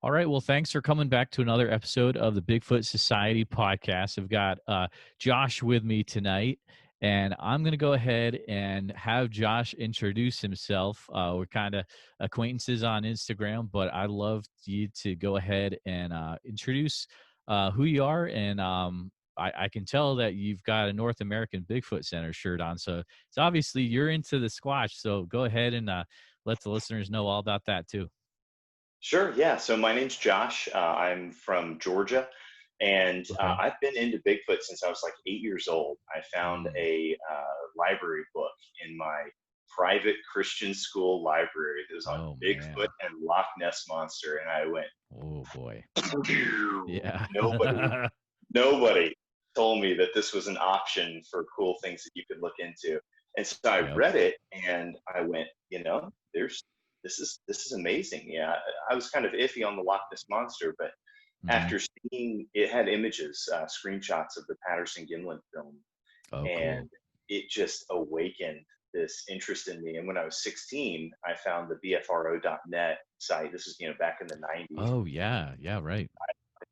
All right. Well, thanks for coming back to another episode of the Bigfoot Society podcast. I've got Josh with me tonight, and I'm going to go ahead and have Josh introduce himself. We're kind of acquaintances on Instagram, but I'd love you to go ahead and introduce who you are. And I can tell that you've got a North American Bigfoot Center shirt on. So it's obviously you're into the Squatch. So go ahead and let the listeners know all about that too. Sure, yeah. So my name's Josh. I'm from Georgia, and Okay. I've been into Bigfoot since I was like 8 years old. I found a library book in my private Christian school library that was on Oh, Bigfoot man. and Loch Ness Monster, and I went, Oh, boy. Yeah. nobody told me that this was an option for cool things that you could look into. And so I Yep. read it and I went, this is amazing. Yeah, I was kind of iffy on the Loch Ness Monster, but Mhm. after seeing it had images, screenshots of the Patterson Gimlin film, Oh, and cool. it just awakened this interest in me. And when I was 16, I found the BFRO.net site. This is back in the 90s, Oh, yeah. Yeah, right.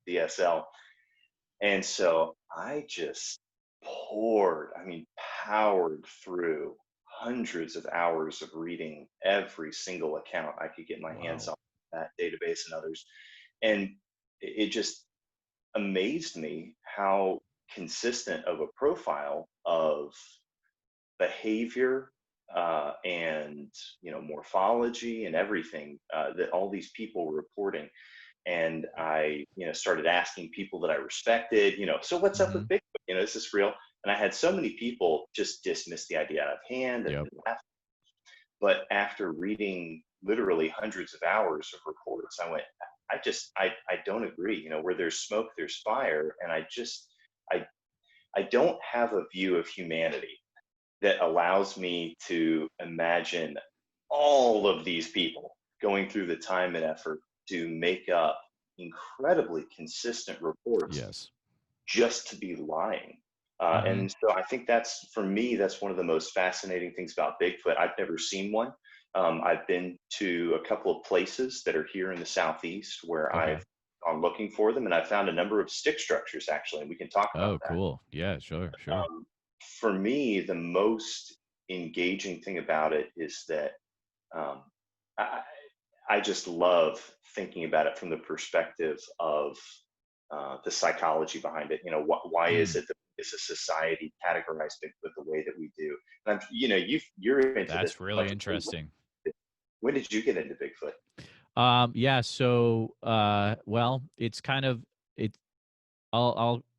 DSL. And so I just powered through hundreds of hours of reading every single account I could get my hands Wow. on, that database and others. And it just amazed me how consistent of a profile of behavior and morphology and everything that all these people were reporting. And I started asking people that I respected, so what's up with Mhm. Bigfoot, is this real? And I had so many people just dismiss the idea out of hand and Yep. laugh. But after reading literally hundreds of hours of reports, I went, I don't agree. Where there's smoke there's fire. And I I don't have a view of humanity that allows me to imagine all of these people going through the time and effort to make up incredibly consistent reports Yes. just to be lying. Mhm. And so I think for me, that's one of the most fascinating things about Bigfoot. I've never seen one. I've been to a couple of places that are here in the Southeast where Okay. I've gone looking for them, and I found a number of stick structures actually, and we can talk about Oh, that. cool. Yeah, sure, sure. For me, the most engaging thing about it is that um, I, I just love thinking about it from the perspective of the psychology behind it. Why is Mm. it that as a society categorize Bigfoot the way that we do? And you're into this That's as really much as me. interesting. When did you get into Bigfoot? Yeah, so well, it's kind of it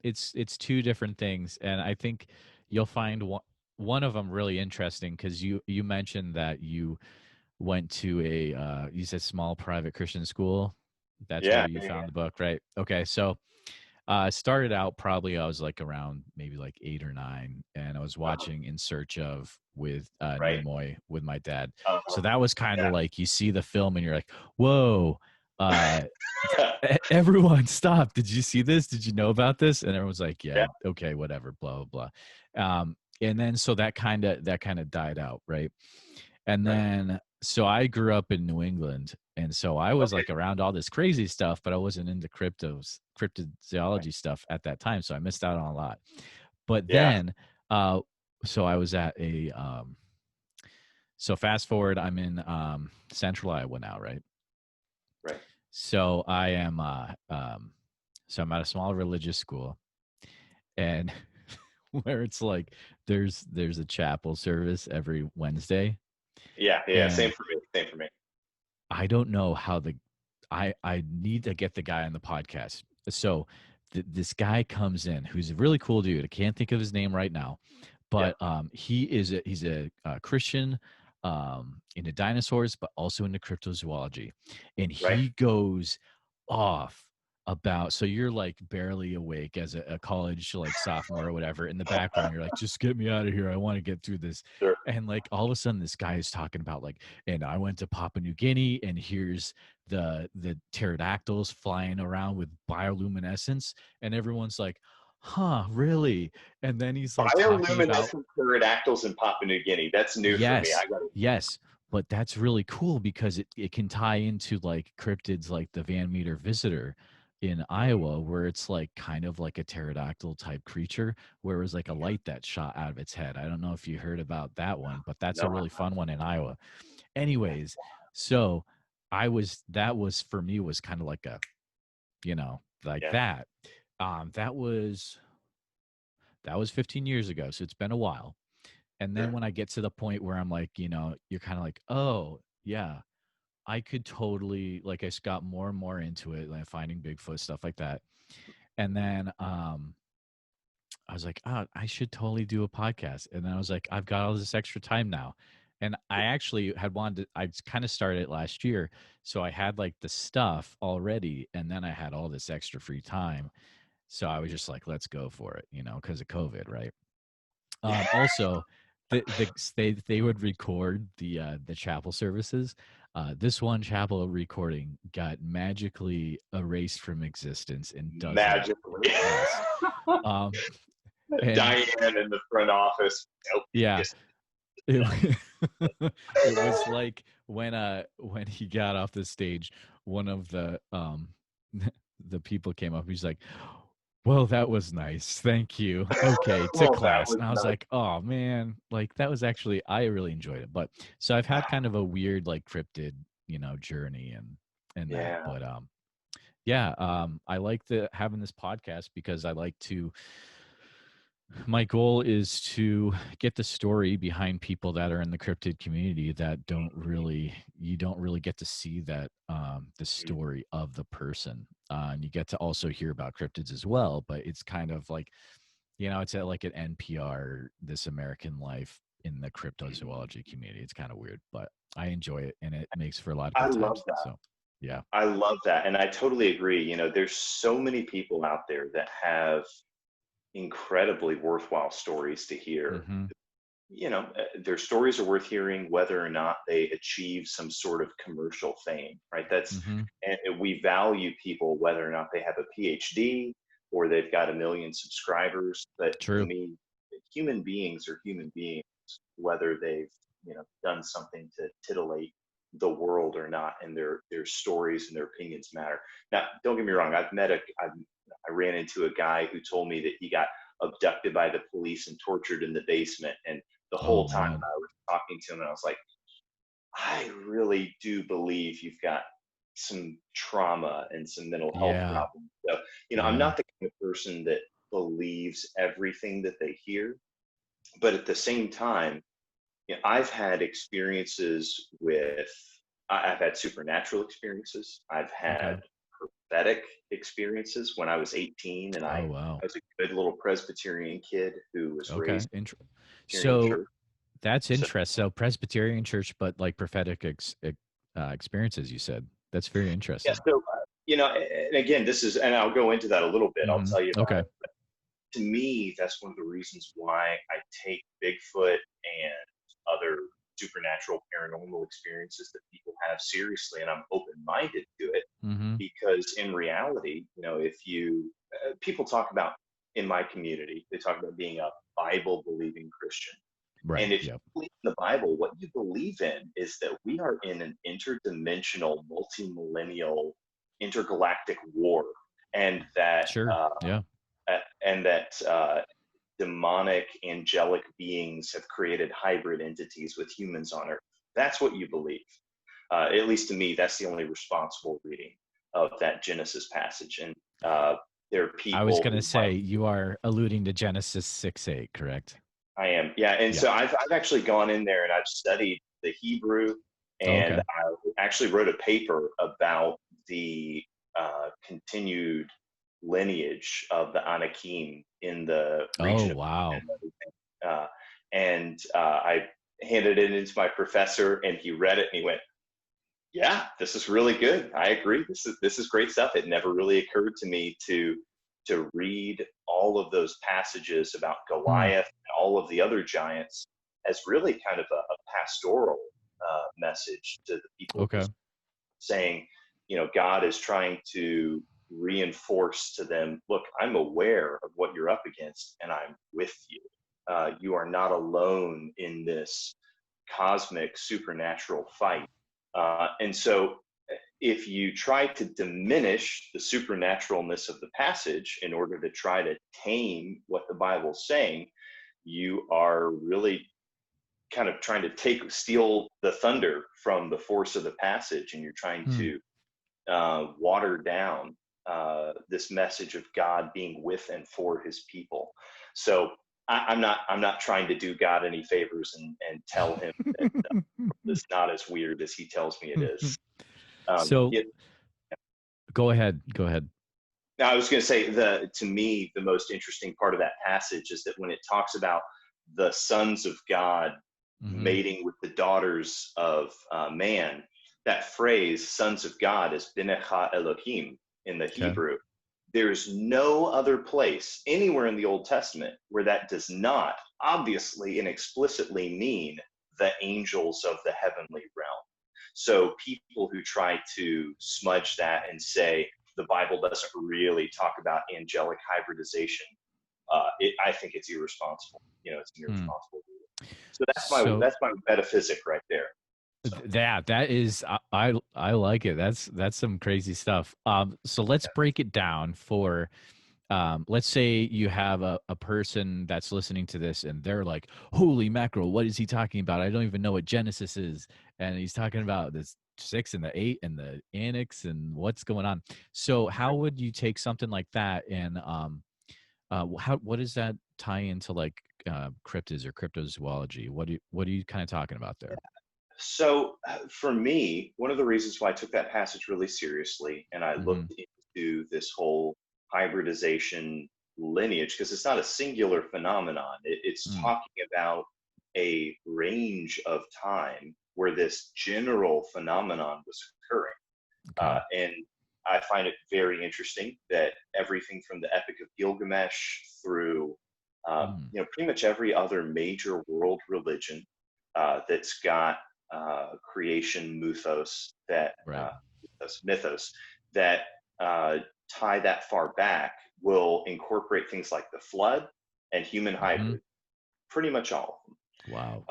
it's two different things, and I think you'll find one of them really interesting because you mentioned that you went to a you said small private Christian school. That's where Yeah, you yeah, found the book, right? Okay, so started out probably I was like around maybe like 8 or 9, and I was watching In Search of with right. Nimoy with my dad. So Uh-huh. that was kind of like you see the film and you're like, whoa, uh, Yeah, everyone stop. Did you see this? Did you know about this? And everyone's like, yeah, yeah, okay, whatever, blah, blah, blah. And then so that kind of died out, right? And right. then so I grew up in New England, and so I was Okay, like around all this crazy stuff, but I wasn't into right. cryptozoology stuff at that time, so I missed out on a lot. But Yeah, then so I was at a so fast forward, I'm in Central Iowa now, right? right. So I am so I'm at a small religious school, and where it's like there's a chapel service every Wednesday, Yeah, yeah. Same and for me. Same for me. I don't know how I need to get the guy on the podcast. So this guy comes in who's a really cool dude. I can't think of his name right now, Yeah, but he's a Christian into dinosaurs, but also into cryptozoology, and right. he goes off about, so you're like barely awake as a college like sophomore or whatever. In the background you're like, just get me out of here, I want to get through this. Sure. And like all of a sudden this guy is talking about like, and I went to Papua New Guinea, and here's the pterodactyls flying around with bioluminescence, and everyone's like, huh, really? And then he's like talking about, Bioluminescent pterodactyls in Papua New Guinea. That's new for me. yes, I got to. yes. but that's really cool because it can tie into like cryptids like the Van Meter Visitor in Iowa, where it's like kind of like a pterodactyl type creature, where it was like a Yeah. light that shot out of its head. I don't know if you heard about that one, but that's No. a really fun one in Iowa. Anyways, so that was for me was kind of like a, like Yeah. that. That was 15 years ago, so it's been a while. And then Sure. when I get to the point where I'm like, you're kind of like, oh yeah, I could totally, like, I just got more and more into it, like finding Bigfoot, stuff like that. And then I was like, oh, I should totally do a podcast. And then I was like, I've got all this extra time now. And I actually had wanted to, I kind of started it last year. So I had like the stuff already. And then I had all this extra free time. So I was just like, let's go for it, because of COVID, right? Yeah. Also, they would record the chapel services. This one chapel recording got magically erased from existence and doesn't Magically. exist. And Diane in the front office. Nope. yeah, Just it, it was like when he got off the stage, one of the the people came up. He's like, well, that was nice. Thank you. Okay, to well, that class. was And I was nice. like, oh man, like that was actually, I really enjoyed it. But so I've had kind of a weird like cryptid, journey and that. Yeah. But yeah, I like having this podcast because I like to, my goal is to get the story behind people that are in the cryptid community that you don't really get to see that the Mhm. story of the person, and you get to also hear about cryptids as well, but it's kind of like, it's like an NPR, This American Life in the cryptozoology community. It's kind of weird, but I enjoy it, and it makes for a lot of I good love times. that. So yeah. I love that. And I totally agree. There's so many people out there that have incredibly worthwhile stories to hear. Mm-hmm. Their stories are worth hearing whether or not they achieve some sort of commercial fame, right? Mm-hmm. And we value people whether or not they have a PhD or they've got 1 million subscribers. But to True. me, human beings are human beings, whether they've, done something to titillate the world or not, and their stories and their opinions matter. Now, don't get me wrong. I ran into a guy who told me that he got abducted by the police and tortured in the basement. And the Oh whole time man. I was talking to him, and I was like, I really do believe you've got some trauma and some mental health Yeah. problems. So, I'm Yeah. not the kind of person that believes everything that they hear, but at the same time, I've had experiences I've had supernatural experiences. I've Okay. had prophetic experiences when I was 18, and Oh I wow. was a good little Presbyterian kid who was Okay. raised in a Presbyterian So church. that's So interesting. So Presbyterian church, but like prophetic experiences, you said. That's very yeah, interesting. so and again, and I'll go into that a little bit. I'll Mm-hmm. tell you about Okay. it. But to me, that's one of the reasons why I take Bigfoot and other supernatural paranormal experiences that people have seriously, and I'm open-minded to it. Mm-hmm. Because in reality, if people talk about, in my community, they talk about being a Bible believing Christian. Right. And if you Yep. believe in the Bible, what you believe in is that we are in an interdimensional, multi-millennial, intergalactic war, and that Sure. Yeah. demonic, angelic beings have created hybrid entities with humans on Earth. That's what you believe. At least to me, that's the only responsible reading of that Genesis passage. And there are I was people gonna who say you are alluding to Genesis 6:8, correct? I am, yeah. And Yeah. so I've actually gone in there and I've studied the Hebrew, Oh, and okay. I actually wrote a paper about the continued lineage of the Anakim in the Oh, region of wow. and everything. I handed it in to my professor, and he read it and he went, "Yeah, this is really good. I agree. This is great stuff." It never really occurred to me to read all of those passages about Hmm. Goliath and all of the other giants as really kind of a pastoral message to the people who's Okay. saying, God is trying to reinforce to them, look, I'm aware of what you're up against, and I'm with you. You are not alone in this cosmic supernatural fight. And so if you try to diminish the supernaturalness of the passage in order to try to tame what the Bible's saying, you are really kind of trying to steal the thunder from the force of the passage, and you're trying to water down this message of God being with and for his people. So I'm not trying to do God any favors and tell him that it's not as weird as he tells me it is. Go ahead. Now, I was going to say, to me, the most interesting part of that passage is that when it talks about the sons of God mating with the daughters of man, that phrase, sons of God, is Benecha Elohim in the Hebrew. There's no other place anywhere in the Old Testament where that does not obviously and explicitly mean the angels of the heavenly realm. So people who try to smudge that and say the Bible doesn't really talk about angelic hybridization, I think it's irresponsible. It's an irresponsible view. So that's my metaphysic right there. So. That is, I like it. That's some crazy stuff. So let's break it down for, let's say you have a person that's listening to this and they're like, holy mackerel, what is he talking about? I don't even know what Genesis is. And he's talking about this 6 and the 8 and the annex and what's going on. So how would you take something like that and what does that tie into like cryptids or cryptozoology? What are you kind of talking about there? So for me, one of the reasons why I took that passage really seriously and I looked into this whole hybridization lineage, because it's not a singular phenomenon. It's talking about a range of time where this general phenomenon was occurring. And I find it very interesting that everything from the Epic of Gilgamesh through pretty much every other major world religion that's got creation mythos that mythos that tie that far back will incorporate things like the flood and human hybrid. Pretty much all of them. Wow.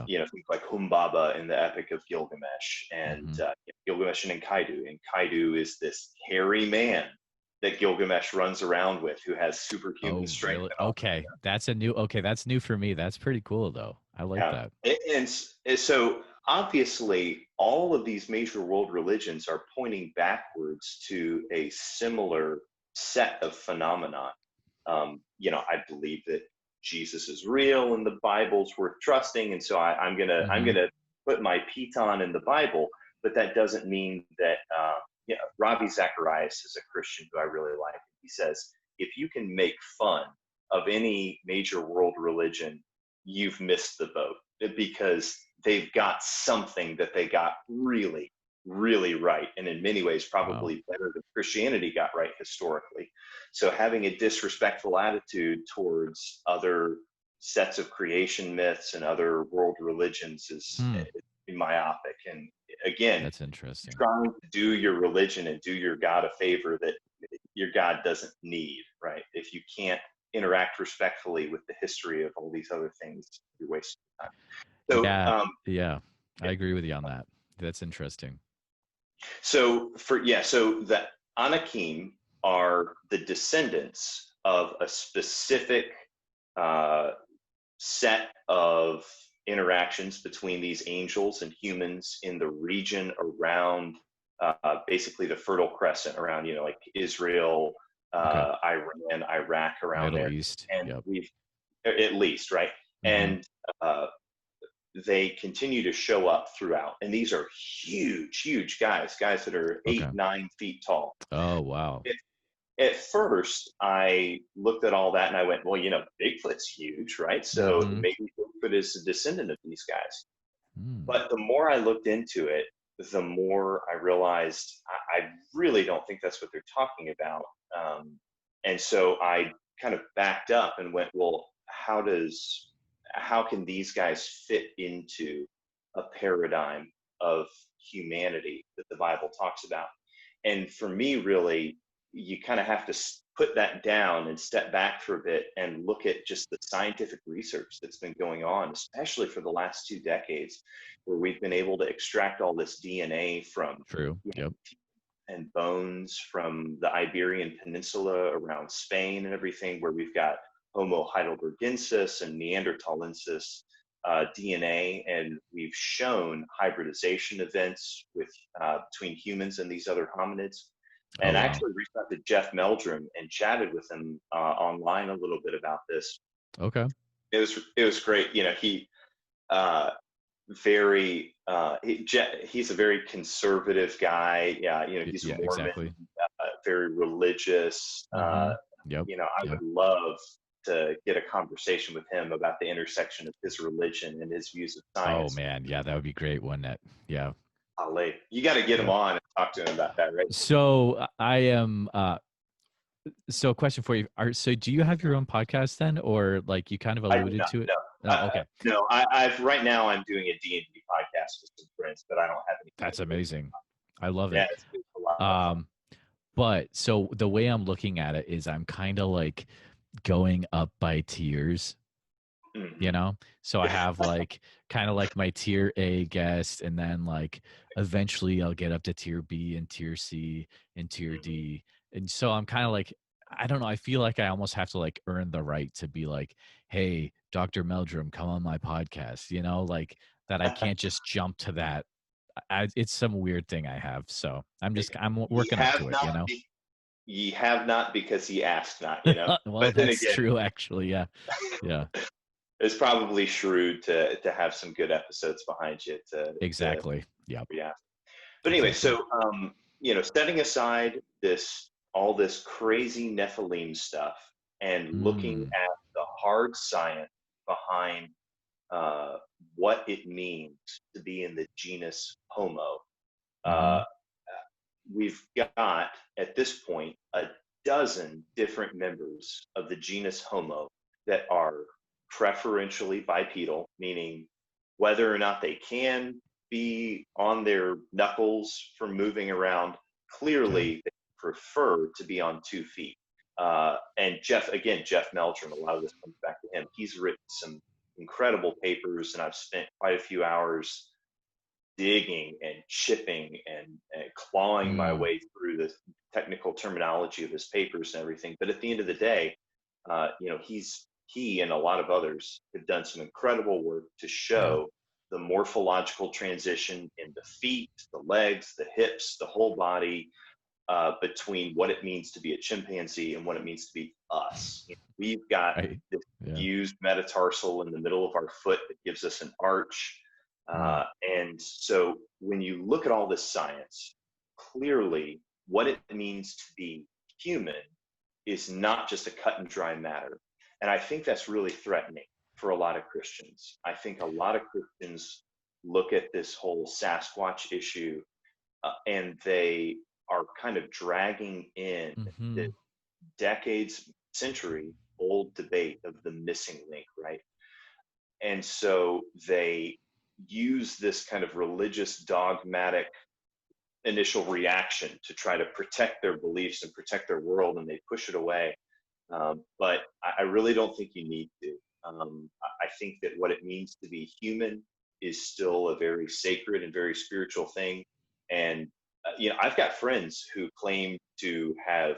Things like Humbaba in the Epic of Gilgamesh and Gilgamesh and Enkidu. Enkidu is this hairy man that Gilgamesh runs around with who has superhuman strength. Really? That's new for me. That's pretty cool though. I like that. And so obviously all of these major world religions are pointing backwards to a similar set of phenomena. I believe that Jesus is real and the Bible's worth trusting, and so I'm gonna put my piton in the Bible, but that doesn't mean that Ravi Zacharias is a Christian who I really like. He says, if you can make fun of any major world religion, you've missed the boat, because they've got something that they got really, really right, and in many ways probably better than Christianity got right historically. So having a disrespectful attitude towards other sets of creation myths and other world religions is myopic. And again, that's interesting. Trying to do your religion and do your God a favor that your God doesn't need, right? If you can't interact respectfully with the history of all these other things, you're wasting time. So, I agree with you on that. That's interesting. So the Anakim are the descendants of a specific set of interactions between these angels and humans in the region around basically the Fertile Crescent, around like Israel, Iran, Iraq, around Middle there. East, and we've at least right, and they continue to show up throughout, and these are huge guys that are 8-9 feet tall. Oh wow. At first I looked at all that and I went, well, Bigfoot's huge, right? So maybe Bigfoot is a descendant of these guys. But the more I looked into it, the more I realized I really don't think that's what they're talking about. And so I kind of backed up and went, well, how can these guys fit into a paradigm of humanity that the Bible talks about? And for me, really, you kind of have to put that down and step back for a bit and look at just the scientific research that's been going on, especially for the last 2 decades, where we've been able to extract all this DNA from and bones from the Iberian Peninsula around Spain and everything, where we've got Homo heidelbergensis and Neanderthalensis DNA, and we've shown hybridization events with between humans and these other hominids. And I actually reached out to Jeff Meldrum and chatted with him online a little bit about this. Okay. It was great. You know, he's a very conservative guy. Yeah, you know, he's a Mormon, exactly. Very religious. You know, I would love to get a conversation with him about the intersection of his religion and his views of science. Oh man, yeah, that would be great, wouldn't it? Yeah. You got to get him on and talk to him about that, right? So I am. So, a question for you: so do you have your own podcast then, or like you kind of alluded to it? No. Okay. No, I've right now I'm doing a D&D podcast with some friends, but I don't have any. That's amazing. I love it. Yeah, it's a lot of fun. But so the way I'm looking at it is I'm kind of like going up by tiers. You know, so I have like kind of like my tier A guest, and then like eventually I'll get up to tier B and tier C and tier D. And so I'm kind of like, I don't know, I feel like I almost have to like earn the right to be like, hey, Dr. Meldrum, come on my podcast, you know, like that. I can't just jump to that. It's some weird thing I have. So I'm working up to it, you know. Ye have not because ye asked not, you know. Well, but that's true, actually. Yeah. Yeah. It's probably shrewd to have some good episodes behind you. Exactly. Yeah. But anyway, so you know, setting aside all this crazy Nephilim stuff and looking at the hard science behind what it means to be in the genus Homo, we've got at this point a dozen different members of the genus Homo that are preferentially bipedal, meaning whether or not they can be on their knuckles for moving around, clearly they prefer to be on 2 feet. And Jeff Meldrum, a lot of this comes back to him. He's written some incredible papers, and I've spent quite a few hours digging and chipping and clawing my way through the technical terminology of his papers and everything. But at the end of the day, you know, he and a lot of others have done some incredible work to show the morphological transition in the feet, the legs, the hips, the whole body, between what it means to be a chimpanzee and what it means to be us. You know, we've got this fused metatarsal in the middle of our foot that gives us an arch. And so when you look at all this science, clearly what it means to be human is not just a cut and dry matter. And I think that's really threatening for a lot of Christians. I think a lot of Christians look at this whole Sasquatch issue and they are kind of dragging in the decades, century old debate of the missing link, right? And so they use this kind of religious dogmatic initial reaction to try to protect their beliefs and protect their world, and they push it away. But I really don't think you need to. I think that what it means to be human is still a very sacred and very spiritual thing. And, you know, I've got friends who claim to have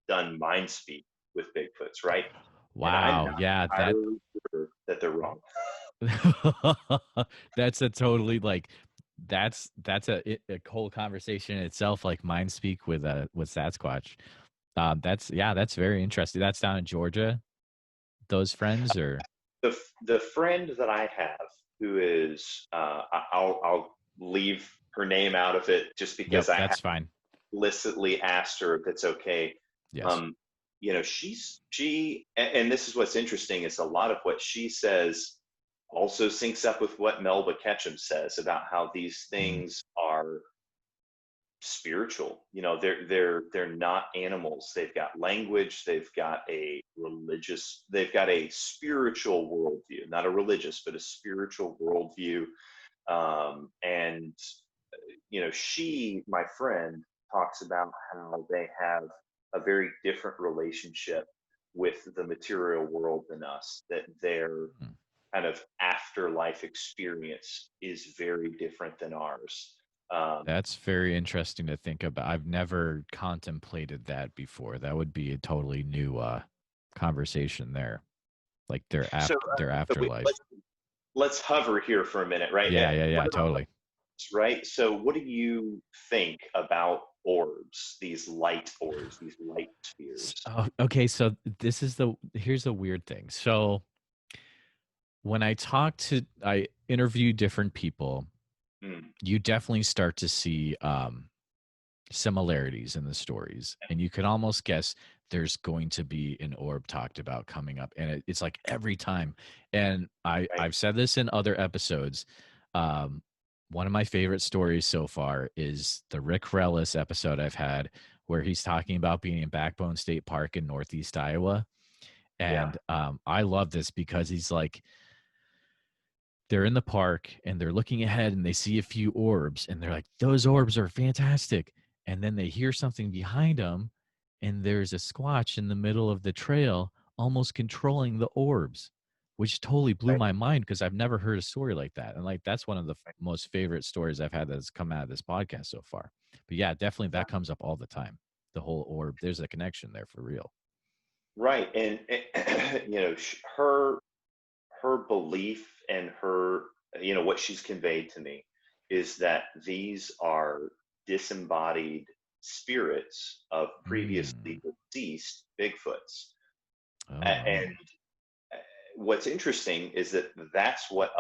done mind speak with Bigfoots, right? Wow. Yeah. Sure that they're wrong. That's a totally like, that's a whole conversation in itself, like mind speak with Sasquatch. That's very interesting. That's down in Georgia, those friends, or the friend that I have who is I'll leave her name out of it just because that's fine. Explicitly asked her if it's okay. Yes. You know, and this is what's interesting is a lot of what she says also syncs up with what Melba Ketchum says about how these things are spiritual. You know, they're not animals. They've got language, they've got a spiritual worldview, not a religious, but a spiritual worldview. And you know, my friend talks about how they have a very different relationship with the material world than us, that their Hmm. kind of afterlife experience is very different than ours. That's very interesting to think about. I've never contemplated that before. That would be a totally new conversation there, like so, their afterlife. let's hover here for a minute, right? Yeah, yeah, What yeah, about totally. orbs, right? So, what do you think about orbs, these light orbs, these light spheres? Oh, okay, so this is here's the weird thing. So when I interview different people, Mm, you definitely start to see similarities in the stories, and you can almost guess there's going to be an orb talked about coming up, and it's like every time. And right? I've said this in other episodes. um One of my favorite stories so far is the Rick Rellis episode I've had, where he's talking about being in Backbone State Park in Northeast Iowa. Yeah, And I love this because he's like, they're in the park and they're looking ahead and they see a few orbs and they're like, those orbs are fantastic. And then they hear something behind them, and there's a squatch in the middle of the trail almost controlling the orbs, which totally blew right. my mind because I've never heard a story like that. And like, that's one of the most favorite stories I've had that's come out of this podcast so far. But yeah, definitely that comes up all the time. The whole orb, there's a connection there for real. Right, and her belief and her, what she's conveyed to me is that these are disembodied spirits of Mm. previously deceased Bigfoots. Oh, And what's interesting is that that's what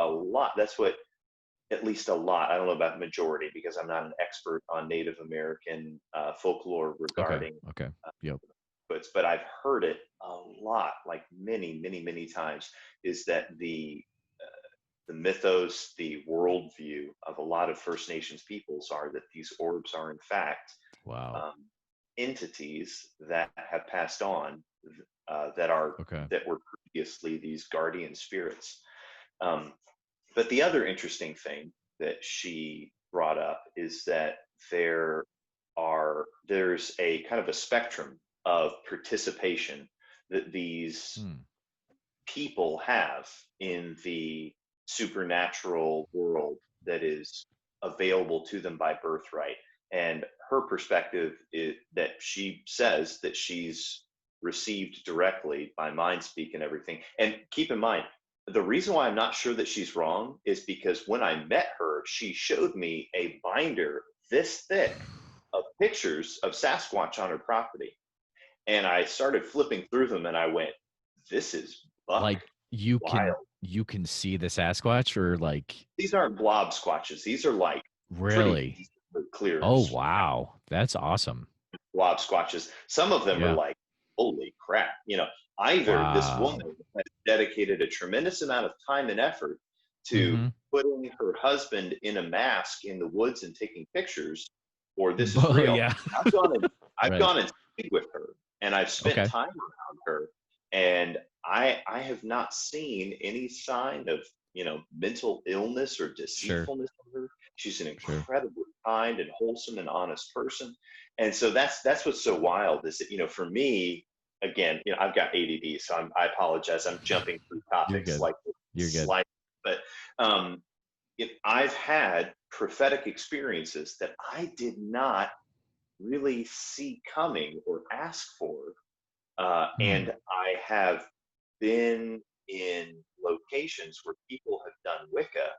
at least a lot, I don't know about the majority because I'm not an expert on Native American folklore okay. regarding Okay. Yep. Bigfoots, but I've heard it a lot, like many, many, many times, is that the mythos, the worldview of a lot of First Nations peoples are that these orbs are in fact Wow. um, entities that have passed on, Okay. that were previously these guardian spirits. Um, but the other interesting thing that she brought up is that there's a kind of a spectrum of participation that these Hmm. people have in the supernatural world that is available to them by birthright. And her perspective is that she says that she's received directly by mind speak and everything. And keep in mind, the reason why I'm not sure that she's wrong is because when I met her, she showed me a binder this thick of pictures of Sasquatch on her property. And I started flipping through them and I went, this is buck Like you can wild. you can see the Sasquatch, or like These aren't blob squatches. These are like pretty really? clear Oh wow, that's awesome. blob squatches. Some of them are Yeah. like, holy crap. Either this woman Wow. has dedicated a tremendous amount of time and effort to Mm-hmm. putting her husband in a mask in the woods and taking pictures, or this is Oh real. yeah. I've gone and I've Right. gone and stayed with her, and I've spent Okay. time around her, and I have not seen any sign of mental illness or Sure. deceitfulness in her. She's an Sure. incredibly kind and wholesome and honest person, and so that's what's so wild is that for me, again, I've got ADD, so I apologize, I'm jumping through You're topics good. like You're good. slide, but um, I've had prophetic experiences that I did not really see coming or ask for, Hmm. and I have been in locations where people have done Wicca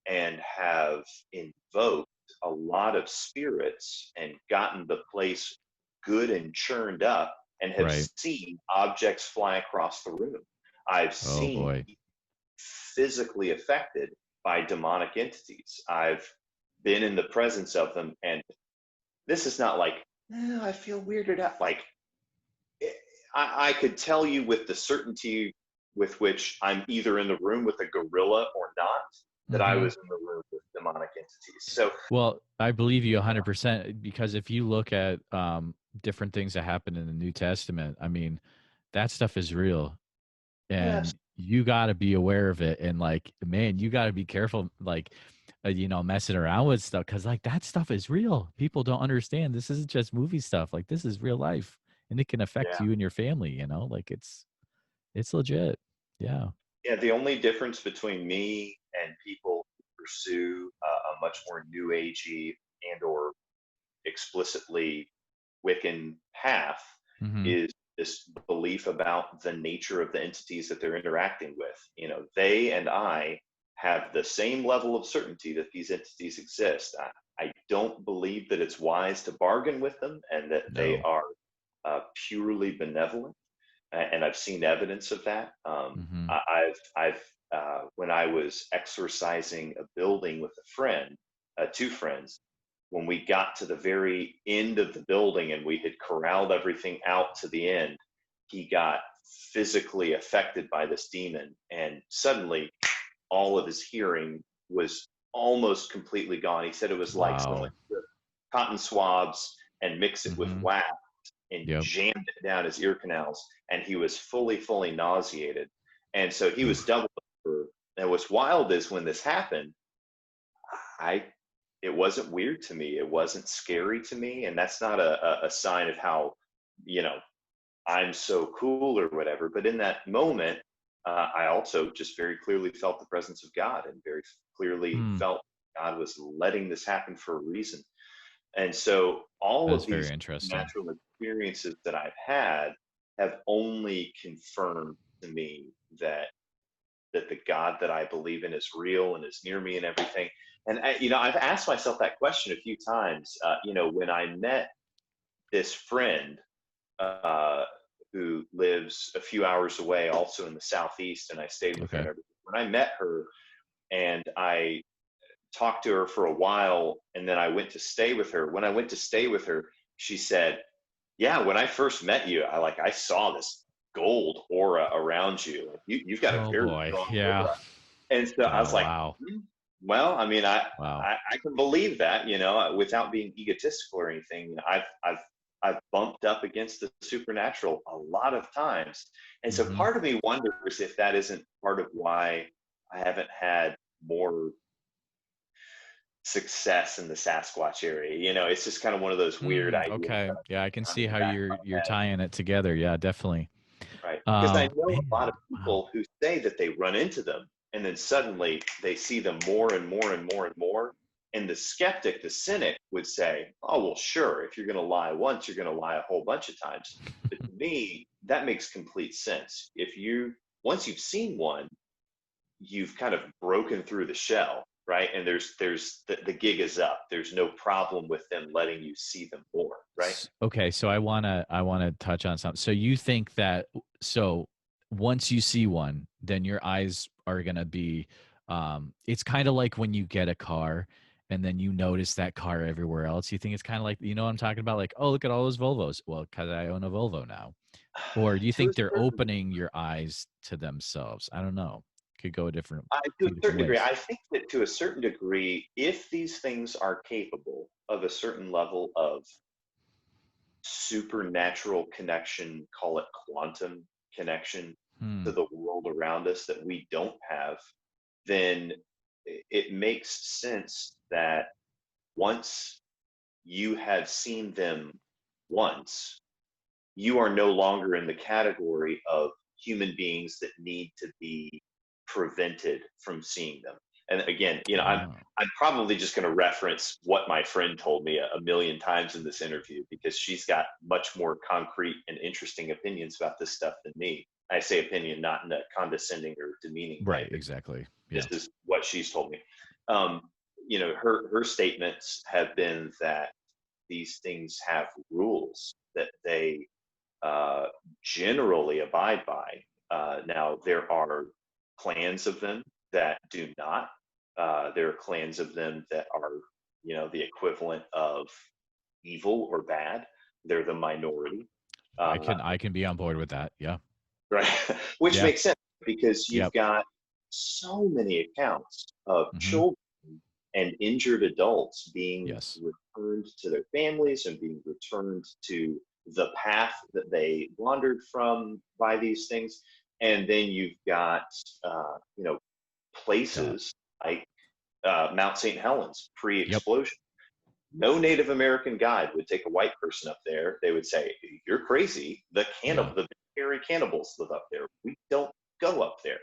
and have invoked a lot of spirits and gotten the place good and churned up and have Right. seen objects fly across the room. I've Oh seen boy. physically affected by demonic entities. I've been in the presence of them, and this is not like, I feel weirded out. Like, eh, I could tell you with the certainty with which I'm either in the room with a gorilla or not, that I Mm-hmm. was in the room with demonic entities. So, Well, I believe you 100%, because if you look at different things that happen in the New Testament, I mean, that stuff is real, yes, and you got to be aware of it. And like, man, you got to be careful, like, messing around with stuff, because like that stuff is real. People don't understand. This isn't just movie stuff. Like, this is real life. and it can affect Yeah. you and your family, you know, like it's legit. Yeah. Yeah. The only difference between me and people who pursue a much more new agey and or explicitly Wiccan path Mm-hmm. is this belief about the nature of the entities that they're interacting with. You know, they and I have the same level of certainty that these entities exist. I don't believe that it's wise to bargain with them and that they No. are purely benevolent. And I've seen evidence of that. Mm-hmm. When I was exorcising a building with a friend, two friends, when we got to the very end of the building and we had corralled everything out to the end, he got physically affected by this demon. And suddenly, all of his hearing was almost completely gone. He said it was like someone Wow. took cotton swabs and mixed it with Mm-hmm. wax and Yep. jammed it down his ear canals. And he was fully nauseated. And so he was Oof. double. And what's wild is when this happened, I it wasn't weird to me. It wasn't scary to me. And that's not a sign of how, you know, I'm so cool or whatever. But in that moment, I also just very clearly felt the presence of God and very clearly Hmm. felt God was letting this happen for a reason. And so all That's of very these interesting. natural experiences that I've had have only confirmed to me that the God that I believe in is real and is near me and everything. And I've asked myself that question a few times. When I met this friend uh, who lives a few hours away, also in the southeast, and I stayed with her Okay. and everything. When I met her and I talked to her for a while, and then I went to stay with her. When I went to stay with her, she said, "Yeah, when I first met you, I saw this gold aura around you. You've got a Oh very boy. strong Yeah. aura." And so I Oh was like, wow. well, I mean, Wow. I can believe that, without being egotistical or anything. I've bumped up against the supernatural a lot of times. And so Mm-hmm. part of me wonders if that isn't part of why I haven't had more success in the Sasquatch area. It's just kind of one of those weird ideas Okay. that Yeah, I can are in see the how back of you're my head. tying it together. Yeah, definitely. Right. Because I know a lot Man. of Wow. people who say that they run into them and then suddenly they see them more and more and more and more. And the skeptic, the cynic would say, oh, well, sure, if you're going to lie once, you're going to lie a whole bunch of times. But to me, that makes complete sense. Once you've seen one, you've kind of broken through the shell, right? And the gig is up. There's no problem with them letting you see them more, right? Okay, so I wanna touch on something. So you think that so once you see one, then your eyes are gonna be it's kind of like when you get a car and then you notice that car everywhere else. You think it's kind of like, you know what I'm talking about? Like, oh, look at all those Volvos. Well, because I own a Volvo now. Or do you To a think they're certain opening your eyes to themselves? I don't know. Could go a different To a few different certain degree, ways. I think that to a certain degree, if these things are capable of a certain level of supernatural connection, call it quantum connection Hmm. to the world around us that we don't have, then it makes sense that once you have seen them once, you are no longer in the category of human beings that need to be prevented from seeing them. And again, Oh. I'm probably just going to reference what my friend told me a million times in this interview because she's got much more concrete and interesting opinions about this stuff than me. I say opinion not in a condescending or demeaning way, Right, but exactly. this Yeah. is what she's told me. Um, her statements have been that these things have rules that they uh, generally abide by. Now, there are clans of them that do not. There are clans of them that are, the equivalent of evil or bad. They're the minority, uh, I can be on board with that. Yeah. right? Which Yeah. makes sense because you've Yep. got so many accounts of Mm-hmm. children and injured adults being Yes. returned to their families and being returned to the path that they wandered from by these things. And then you've got, uh, you know, God. places like Mount St. Helens pre Yep. explosion. No Native American guide would take a white person up there. They would say, you're crazy. The vegetarian cannibals live up there. We don't go up there.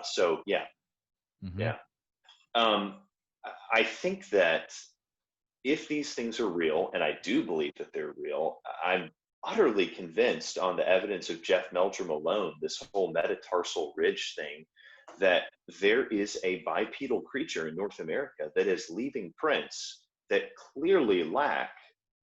So yeah. I think that if these things are real, and I do believe that they're real, I'm utterly convinced on the evidence of Jeff Meldrum alone, this whole metatarsal ridge thing, that there is a bipedal creature in North America that is leaving prints that clearly lack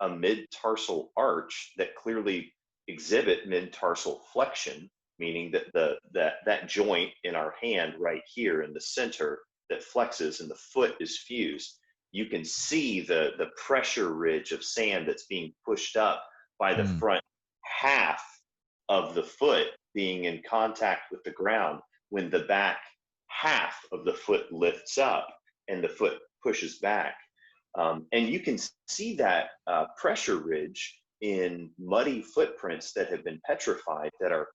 a mid-tarsal arch, that clearly exhibit mid-tarsal flexion, meaning that that joint in our hand right here in the center that flexes and the foot is fused. You can see the pressure ridge of sand that's being pushed up by the front half of the foot being in contact with the ground when the back half of the foot lifts up and the foot pushes back. And you can see that pressure ridge in muddy footprints that have been petrified that are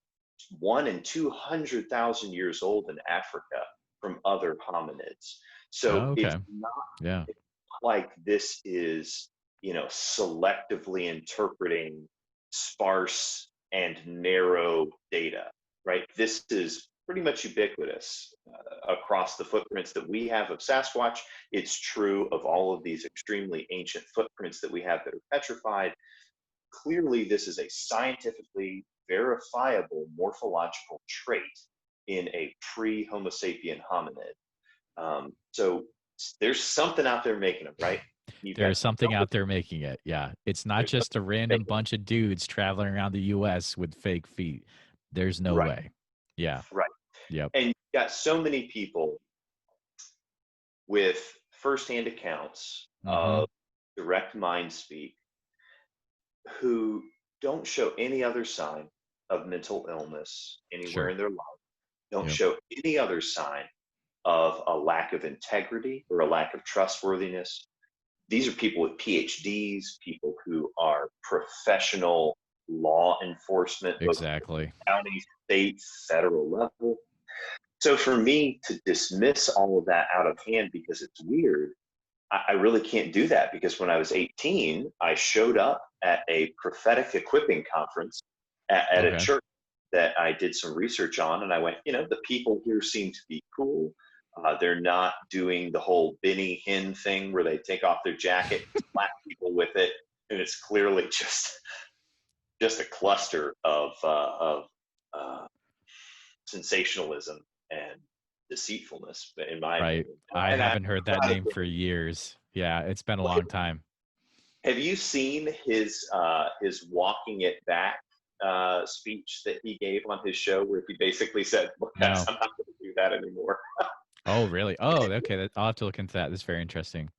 1 in 200,000 years old in Africa from other hominids. So it's not like this is, selectively interpreting sparse and narrow data, right? This is pretty much ubiquitous across the footprints that we have of Sasquatch. It's true of all of these extremely ancient footprints that we have that are petrified. Clearly, this is a scientifically verifiable morphological trait in a pre-Homo sapien hominid. So there's something out there making them, right? There's something out there making it. Yeah. It's not just a random bunch of dudes traveling around the US with fake feet. There's no way. Yeah. Right. Yep. And you've got so many people with firsthand accounts of direct mind speak who don't show any other sign of mental illness anywhere in their life, don't show any other sign of a lack of integrity or a lack of trustworthiness. These are people with PhDs, people who are professional law enforcement, exactly, both county, state, federal level. So for me to dismiss all of that out of hand because it's weird, I really can't do that, because when I was 18, I showed up at a prophetic equipping conference at a church that I did some research on, and I went, the people here seem to be cool. They're not doing the whole Benny Hinn thing where they take off their jacket and slap people with it, and it's clearly just a cluster of sensationalism and deceitfulness, in my opinion. I haven't heard that name for years. Yeah, it's been a long time. Have you seen his walking it back speech that he gave on his show, where he basically said, I'm not going to do that anymore? Oh, really? Oh, okay. I'll have to look into that. That's very interesting.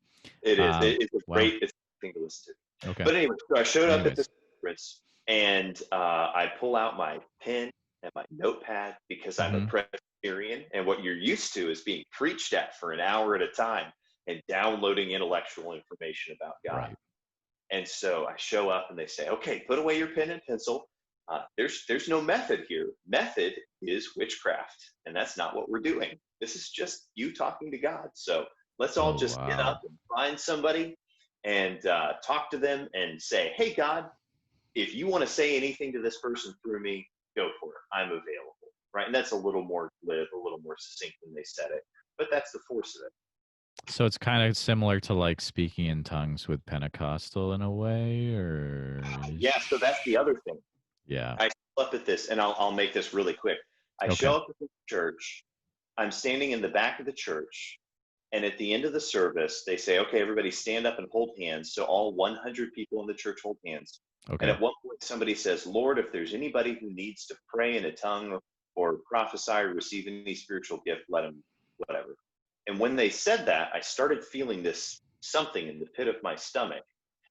It is. It's a great thing to listen to. Okay. But anyway, so I showed up at this conference, and I pull out my pen and my notepad because I'm a Presbyterian, and what you're used to is being preached at for an hour at a time and downloading intellectual information about God. Right. And so I show up, and they say, "Okay, put away your pen and pencil. There's no method here. Method is witchcraft, and that's not what we're doing. This is just you talking to God. So let's all get up and find somebody and talk to them and say, hey, God, if you want to say anything to this person through me, go for it. I'm available." Right? And that's a little more glib, a little more succinct than they said it, but that's the force of it. So it's kind of similar to like speaking in tongues with Pentecostal in a way, or? Yeah, so that's the other thing. Yeah. I show up at this, and I'll make this really quick. I show up at the church. I'm standing in the back of the church, and at the end of the service, they say, "Okay, everybody stand up and hold hands." So all 100 people in the church hold hands. Okay. And at one point, somebody says, "Lord, if there's anybody who needs to pray in a tongue or prophesy or receive any spiritual gift, let them, whatever." And when they said that, I started feeling this something in the pit of my stomach.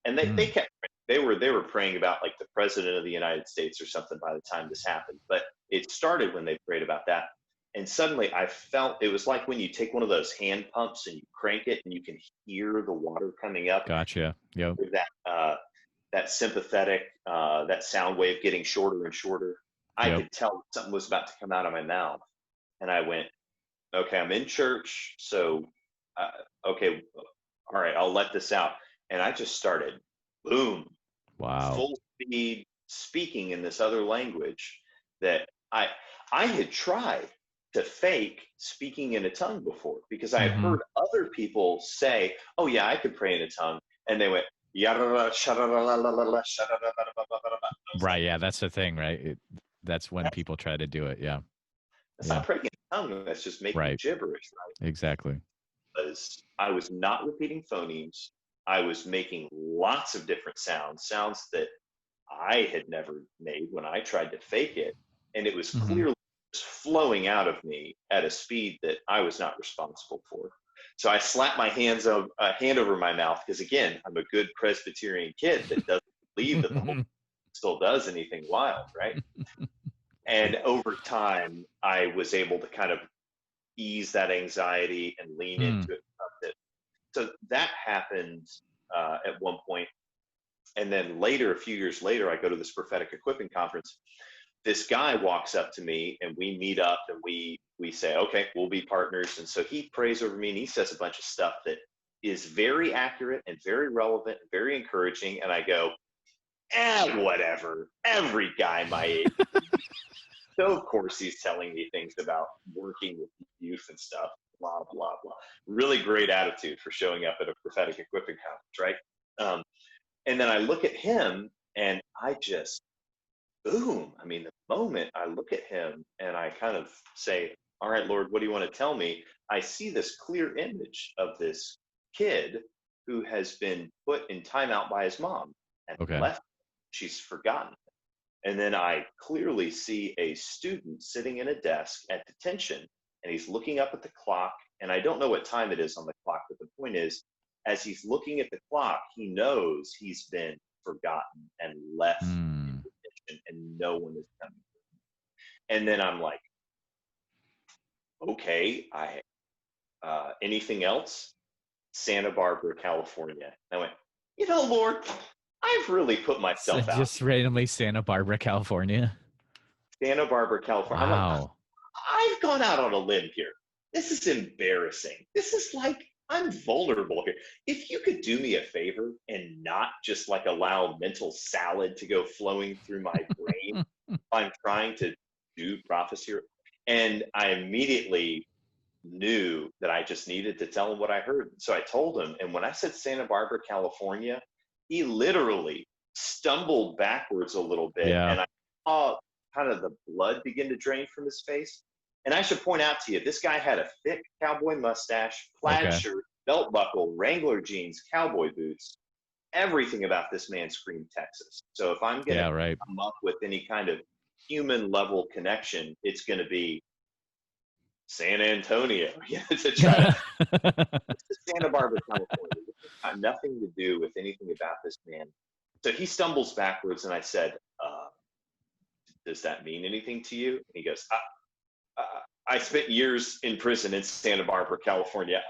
And they kept, they were praying about like the president of the United States or something by the time this happened. But it started when they prayed about that. And suddenly I felt, it was like when you take one of those hand pumps and you crank it and you can hear the water coming up. Gotcha. Yep. That sympathetic, that sound wave getting shorter and shorter. I could tell something was about to come out of my mouth. And I went, okay, I'm in church. So, okay, all right, I'll let this out. And I just started, boom, full speed, speaking in this other language that I had tried to fake speaking in a tongue before, because I had heard other people say, oh yeah, I could pray in a tongue. And they went, right. Yeah, that's the thing, right? That's when people try to do it. Yeah. That's not praying in a tongue. That's just making gibberish, right? Exactly. Because I was not repeating phonemes. I was making lots of different sounds that I had never made when I tried to fake it. And it was clearly just flowing out of me at a speed that I was not responsible for. So I slapped my hand over my mouth, because again, I'm a good Presbyterian kid that doesn't believe that the Holy Spirit still does anything wild, right? And over time, I was able to kind of ease that anxiety and lean into it a bit. So that happened at one point. And then later, a few years later, I go to this prophetic equipping conference. This guy walks up to me and we meet up and we say, okay, we'll be partners. And so he prays over me and he says a bunch of stuff that is very accurate and very relevant, and very encouraging. And I go, whatever, every guy my age. So of course he's telling me things about working with youth and stuff, blah, blah, blah. Really great attitude for showing up at a prophetic equipping conference, right? And then I look at him and I just, boom. I mean, the moment I look at him and I kind of say, all right, Lord, what do you want to tell me? I see this clear image of this kid who has been put in timeout by his mom and left. She's forgotten. And then I clearly see a student sitting in a desk at detention, and he's looking up at the clock. And I don't know what time it is on the clock, but the point is, as he's looking at the clock, he knows he's been forgotten and left in detention, and no one is coming. And then I'm like, okay, anything else? Santa Barbara, California. I went, Lord, I've really put myself out. Just randomly Santa Barbara, California. Santa Barbara, California. Wow. I've gone out on a limb here. This is embarrassing. This is like, I'm vulnerable here. If you could do me a favor and not just like allow mental salad to go flowing through my brain, I'm trying to do prophecy. And I immediately knew that I just needed to tell him what I heard. So I told him. And when I said Santa Barbara, California, he literally stumbled backwards a little bit. Yeah. And I saw kind of the blood begin to drain from his face. And I should point out to you, this guy had a thick cowboy mustache, plaid shirt, belt buckle, Wrangler jeans, cowboy boots. Everything about this man screamed Texas. So if I'm going to come up with any kind of human level connection, it's going to be San Antonio. To try to, it's Santa Barbara, California. It's got nothing to do with anything about this man. So he stumbles backwards, and I said, does that mean anything to you? And he goes, I spent years in prison in Santa Barbara, California.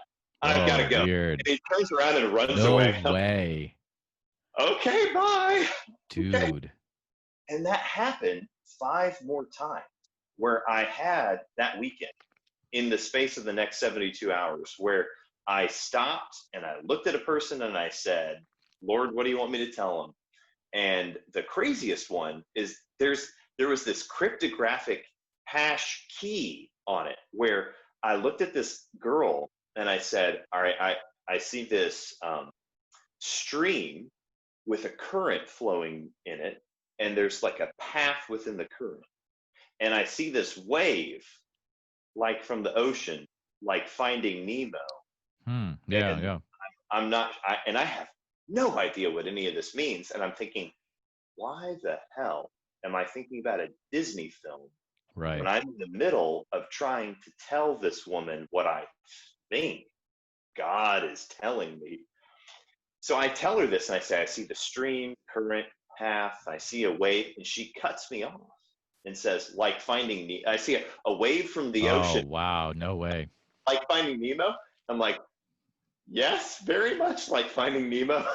I've got to go. Weird. And he turns around and runs away. No way. Okay, bye. Dude. Okay. And that happened 5 more times, where I had that weekend in the space of the next 72 hours, where I stopped and I looked at a person and I said, Lord, what do you want me to tell them? And the craziest one is there was this cryptographic hash key on it, where I looked at this girl and I said, all right, I see this stream with a current flowing in it, and there's like a path within the current. And I see this wave, like from the ocean, like Finding Nemo. Yeah. And I have no idea what any of this means. And I'm thinking, why the hell am I thinking about a Disney film when I'm in the middle of trying to tell this woman what I think God is telling me? So I tell her this, and I say, I see the stream, current, path, I see a wave, and she cuts me off and says, like Finding Nemo. I see a wave from the ocean. Oh, wow. No way. Like Finding Nemo? I'm like, yes, very much like Finding Nemo.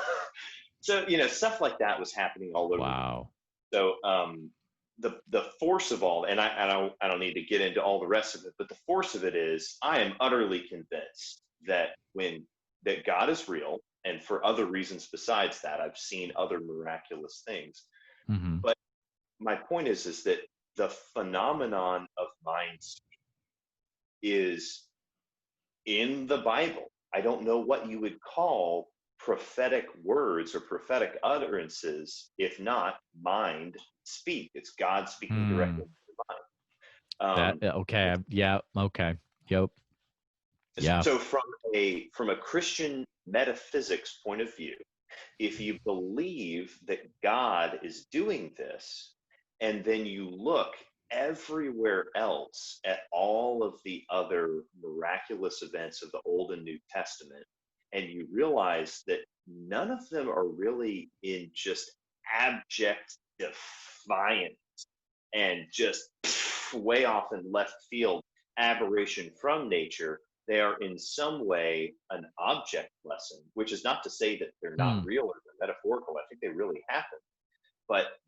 So, stuff like that was happening all over. Wow. So the force of all, and I don't need to get into all the rest of it, but the force of it is, I am utterly convinced that that God is real, and for other reasons besides that, I've seen other miraculous things. Mm-hmm. But my point is that the phenomenon of mind is in the Bible. I don't know what you would call prophetic words or prophetic utterances, if not mind speak. It's God speaking directly to the mind. Okay. Yeah. Okay. Yep. Yeah. So from a Christian metaphysics point of view, if you believe that God is doing this, and then you look everywhere else at all of the other miraculous events of the Old and New Testament, and you realize that none of them are really in just abject defiance and just way off in left field aberration from nature. They are in some way an object lesson, which is not to say that they're not real or they're metaphorical. I think they really happen. But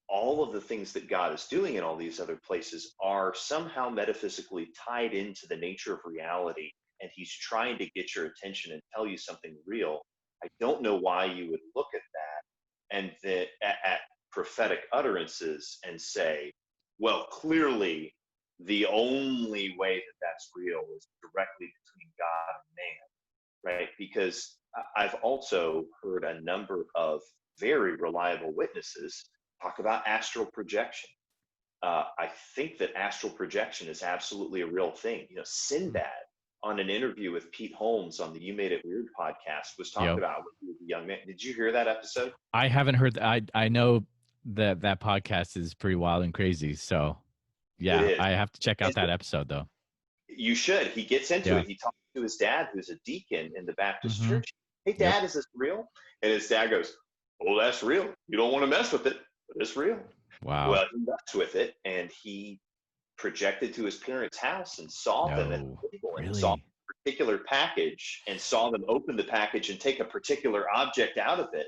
all of the things that God is doing in all these other places are somehow metaphysically tied into the nature of reality. And he's trying to get your attention and tell you something real. I don't know why you would look at that and then at prophetic utterances and say, well, clearly the only way that that's real is directly between God and man, right? Because I've also heard a number of very reliable witnesses talk about astral projection. I think that astral projection is absolutely a real thing. You know, Sinbad on an interview with Pete Holmes on the You Made It Weird podcast was talking about when he was a young man. Did you hear that episode? I haven't heard that. I know that podcast is pretty wild and crazy. So yeah, I have to check out that episode though. You should. He gets into it. He talks to his dad, who's a deacon in the Baptist church. Hey, Dad, is this real? And his dad goes, "Oh, that's real. You don't want to mess with it, but it's real." Wow. Well, he messed with it, and he projected to his parents' house and saw them at the table and saw a particular package and saw them open the package and take a particular object out of it.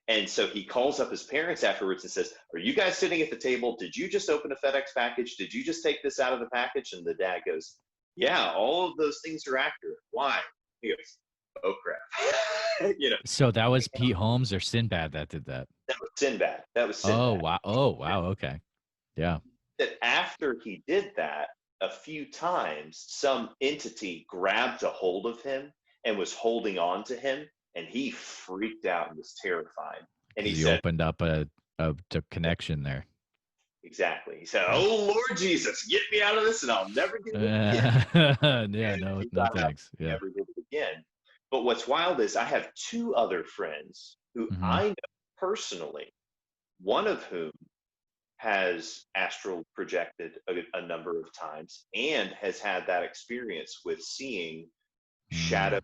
And so he calls up his parents afterwards and says, "Are you guys sitting at the table? Did you just open a FedEx package? Did you just take this out of the package?" And the dad goes, "Yeah, all of those things are accurate. Why?" He goes, "Oh crap." You know. So that was Pete Holmes or Sinbad that did that? That was Sinbad. That was Sinbad. Oh wow. Oh wow. Okay. Yeah. That after he did that a few times, some entity grabbed a hold of him and was holding on to him, and he freaked out and was terrified. And he said, opened up a connection there. Exactly. He said, "Oh Lord Jesus, get me out of this, and I'll never do it again." Yeah, no thanks. Yeah. Never did it again. But what's wild is I have two other friends who I know personally, one of whom has astral projected a number of times and has had that experience with seeing shadow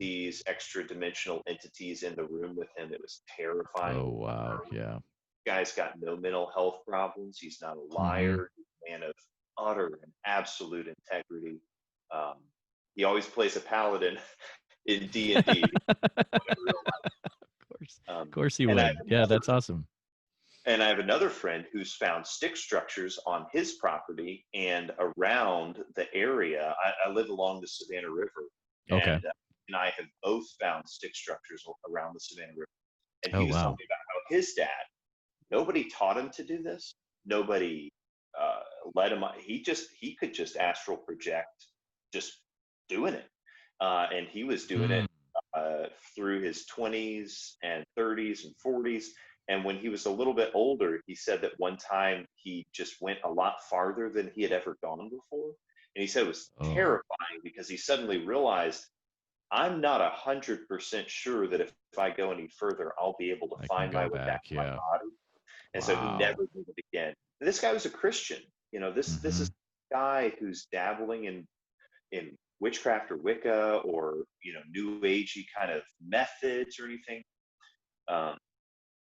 entities, extra dimensional entities in the room with him. It was terrifying. Oh wow. Yeah. Guy's got no mental health problems. He's not a liar. He's a man of utter and absolute integrity. He always plays a paladin in D&D. Of course he would. Yeah, that's awesome. And I have another friend who's found stick structures on his property and around the area. I live along the Savannah River. Okay. And I have both found stick structures around the Savannah River. And he was telling me about how his dad, nobody taught him to do this. Nobody led him. He could just astral project, just doing it. And he was doing it through his 20s and 30s and 40s. And when he was a little bit older, he said that one time he just went a lot farther than he had ever gone before. And he said it was terrifying because he suddenly realized, I'm not 100% sure that if I go any further, I'll be able to find my way back to my body. And so he never did it again. And this guy was a Christian. You know, this is a guy who's dabbling in witchcraft or Wicca or, you know, new agey kind of methods or anything.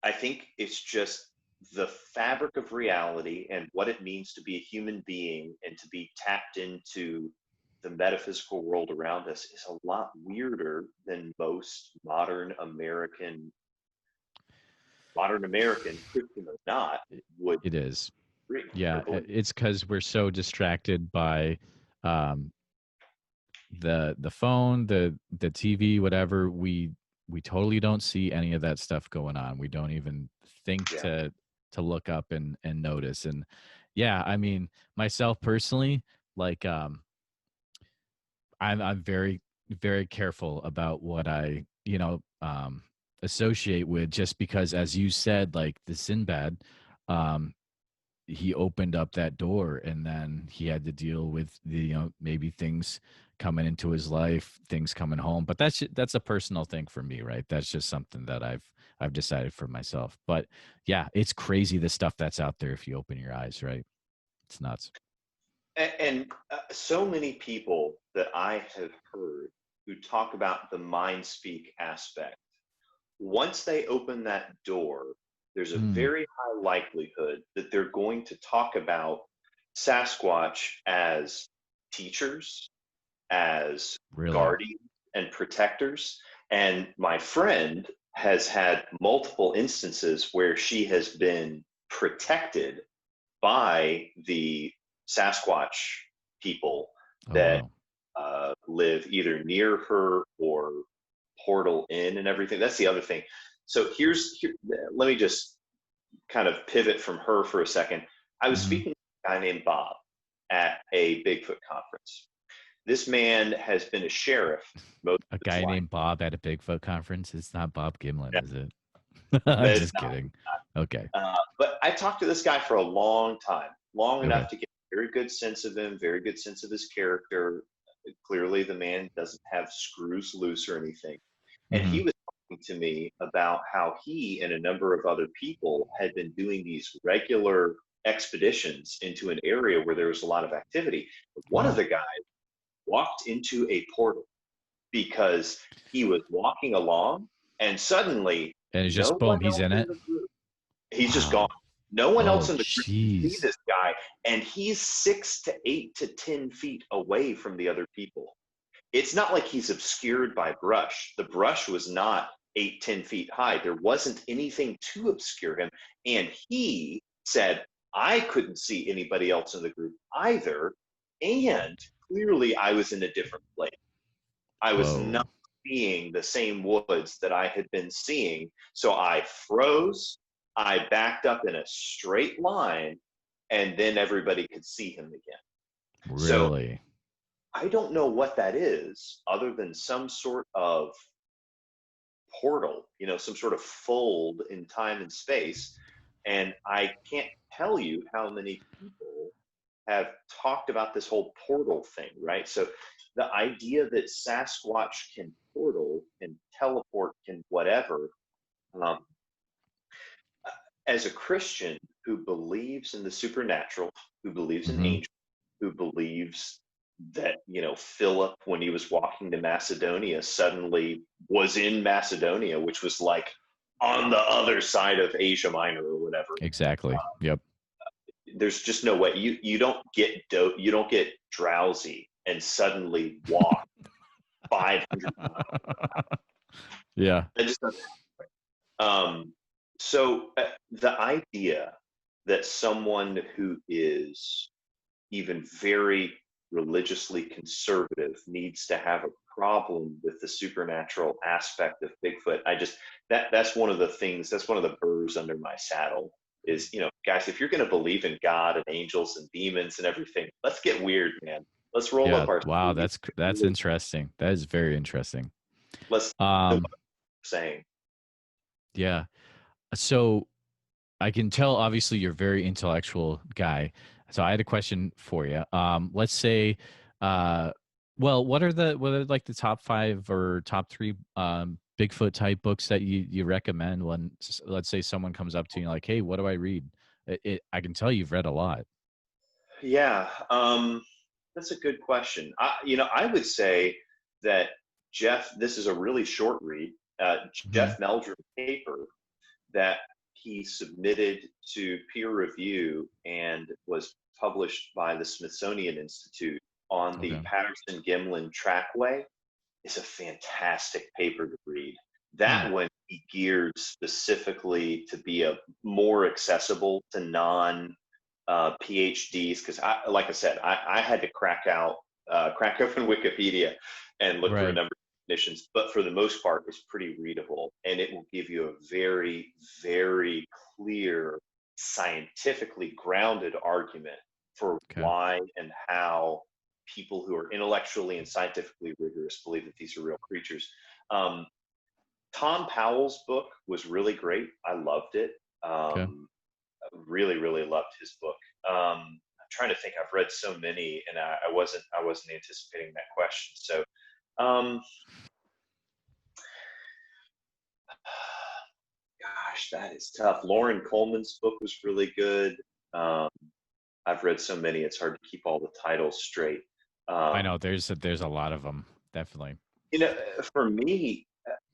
I think it's just the fabric of reality and what it means to be a human being and to be tapped into the metaphysical world around us is a lot weirder than most modern American, Christian or not, would. It is. Yeah, it's because we're so distracted by the phone, the TV, whatever. We totally don't see any of that stuff going on. We don't even think to look up and notice. And yeah, I mean, myself personally, like I'm very, very careful about what I, associate with, just because, as you said, like the Sinbad, he opened up that door, and then he had to deal with the, maybe things coming into his life, things coming home. But that's a personal thing for me, right? That's just something that I've decided for myself. But yeah, it's crazy the stuff that's out there if you open your eyes, right? It's nuts. And so many people that I have heard who talk about the mind speak aspect, once they open that door, there's a very high likelihood that they're going to talk about Sasquatch as teachers, as Really? guardians and protectors. And my friend has had multiple instances where she has been protected by the Sasquatch people Oh, that wow. live either near her or portal in and everything. That's the other thing. So let me just kind of pivot from her for a second. I was Hmm. speaking to a guy named Bob at a Bigfoot conference. This man has been a sheriff most A of his guy life. named Bob at a Bigfoot conference. It's not Bob Gimlin, Yeah, is it? I'm that's just kidding. Okay. but I talked to this guy for a long time, long Okay. enough to get a very good sense of him, very good sense of his character. Clearly, the man doesn't have screws loose or anything. And Hmm. he was talking to me about how he and a number of other people had been doing these regular expeditions into an area where there was a lot of activity. One of Wow. the guys walked into a portal because he was walking along and suddenly And it's no just one boom, he's else in in it. the group, he's just gone. Wow. No one else Oh, in the group can see jeez. this guy, and he's 6 to 8 to 10 feet away from the other people. It's not like he's obscured by brush. The brush was not 8, 10 feet high. There wasn't anything to obscure him. And he said, I couldn't see anybody else in the group either. And clearly, I was in a different place. I was not Whoa. seeing the same woods that I had been seeing. So I froze. I backed up in a straight line, and then everybody could see him again. So Really? I don't know what that is other than some sort of portal, some sort of fold in time and space. And I can't tell you how many people have talked about this whole portal thing, right? So the idea that Sasquatch can portal, can teleport, can whatever, um, as a Christian who believes in the supernatural, who believes in Hmm. angels, who believes that Philip, when he was walking to Macedonia, suddenly was in Macedonia, which was like on the other side of Asia Minor or whatever. Exactly. Yep. There's just no way you don't get you don't get drowsy and suddenly walk 500 miles. Yeah. That just doesn't so the idea that someone who is even very religiously conservative needs to have a problem with the supernatural aspect of Bigfoot. That's one of the things, that's one of the burrs under my saddle is, guys, if you're going to believe in God and angels and demons and everything, let's get weird, man. Let's roll Yeah. up our Wow. sleeves. That's interesting. That is very interesting. Let's know what Um, I'm saying. yeah. So I can tell, obviously, you're a very intellectual guy. So I had a question for you. Let's say, uh, well, what are like the top 5 or top 3 Bigfoot type books that you recommend when, let's say, someone comes up to you like, hey, what do I read? I can tell you've read a lot. Yeah, that's a good question. I would say that this is a really short read. Hmm. Jeff Meldrum's paper that he submitted to peer review and was published by the Smithsonian Institute on the Okay. Patterson Gimlin Trackway is a fantastic paper to read. Hmm. That one he geared specifically to be a more accessible to non PhDs because like I said, I had to crack open Wikipedia and look for a Right. number of definitions, but for the most part, it's pretty readable and it will give you a very, very clear scientifically grounded argument for why and how people who are intellectually and scientifically rigorous believe that these are real creatures. Tom Powell's book was really great. I loved it. Really, really loved his book. I'm trying to think. I've read so many, and I wasn't anticipating that question. So, gosh, that is tough. Lauren Coleman's book was really good. I've read so many; it's hard to keep all the titles straight. I know there's a lot of them, definitely. You know, for me,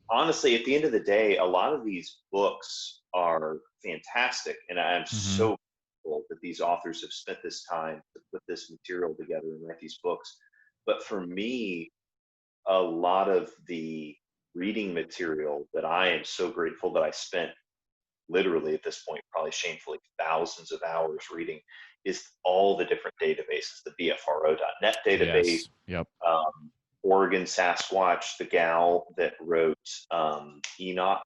honestly, at the end of the day, a lot of these books are fantastic, and I'm so grateful that these authors have spent this time to put this material together and write these books. But for me, a lot of the reading material that I am so grateful that I spent literally at this point, probably shamefully, thousands of hours reading, is all the different databases, the BFRO.net database, Oregon Sasquatch, the gal that wrote Enoch,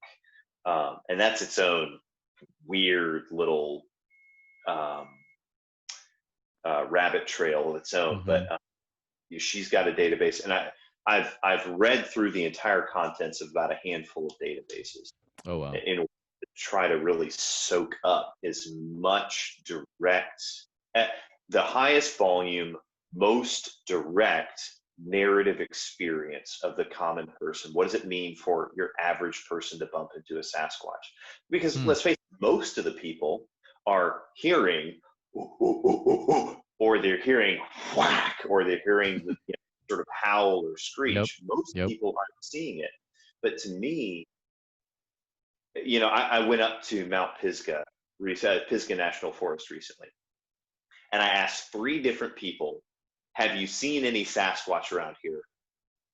and that's its own weird little rabbit trail of its own. But she's got a database, and I've read through the entire contents of about a handful of databases. Oh wow! In order to try to really soak up as much direct, at the highest volume, most direct narrative experience of the common person. What does it mean for your average person to bump into a Sasquatch? Because let's face it, most of the people are hearing or they're hearing whack, or they're hearing the sort of howl or screech. Most people aren't seeing it. But to me, you know, I went up to Mount Pisgah National Forest recently, and I asked 3 different people, have you seen any Sasquatch around here?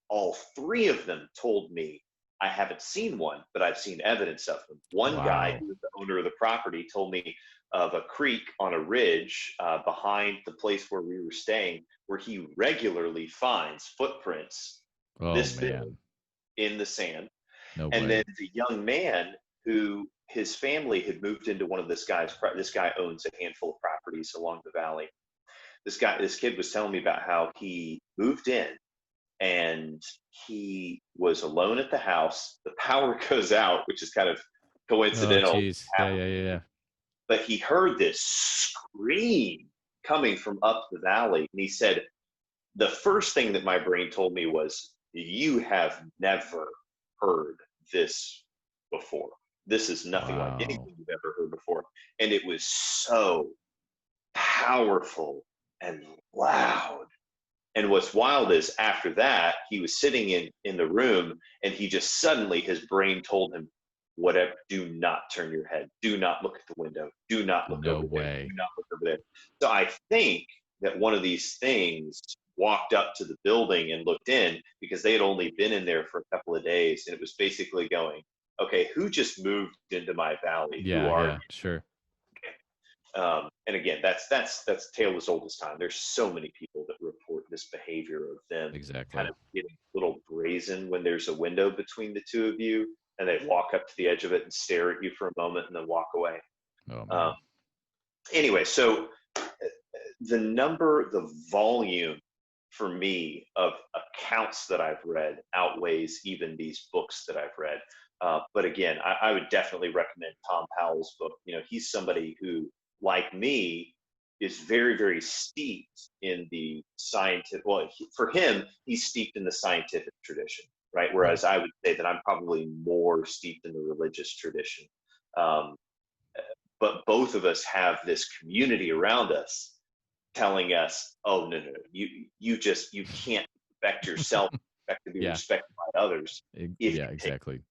All 3 of them told me, I haven't seen one, but I've seen evidence of them. One guy who was the owner of the property told me of a creek on a ridge behind the place where we were staying, where he regularly finds footprints this big in the sand. Then the young man who his family had moved into one of this guy owns a handful of properties along the valley. This kid was telling me about how he moved in and he was alone at the house. The power goes out, which is kind of coincidental. Yeah. But he heard this scream coming from up the valley. And he said, the first thing that my brain told me was, you have never heard this before. This is nothing like anything you've ever heard before. And it was so powerful and loud. And what's wild is after that, he was sitting in the room, and he just suddenly, his brain told him, whatever, do not turn your head. Do not look at the window. Do not look over there. Do not look over there. So I think that one of these things walked up to the building and looked in, because they had only been in there for a couple of days. And it was basically going, okay, who just moved into my valley? Sure. And again, that's tale as old as time. There's so many people that report this behavior of them kind of getting a little brazen when there's a window between the two of you, and they walk up to the edge of it and stare at you for a moment and then walk away. Anyway, so the volume for me of accounts that I've read outweighs even these books that I've read. But again, I would definitely recommend Tom Powell's book. You know, he's somebody who, like me, is very, very steeped in the scientific. Well, for him, he's steeped in the scientific tradition, right? Whereas I would say that I'm probably more steeped in the religious tradition. But both of us have this community around us telling us, "Oh no, you can't respect yourself, expect to be respected by others." Exactly.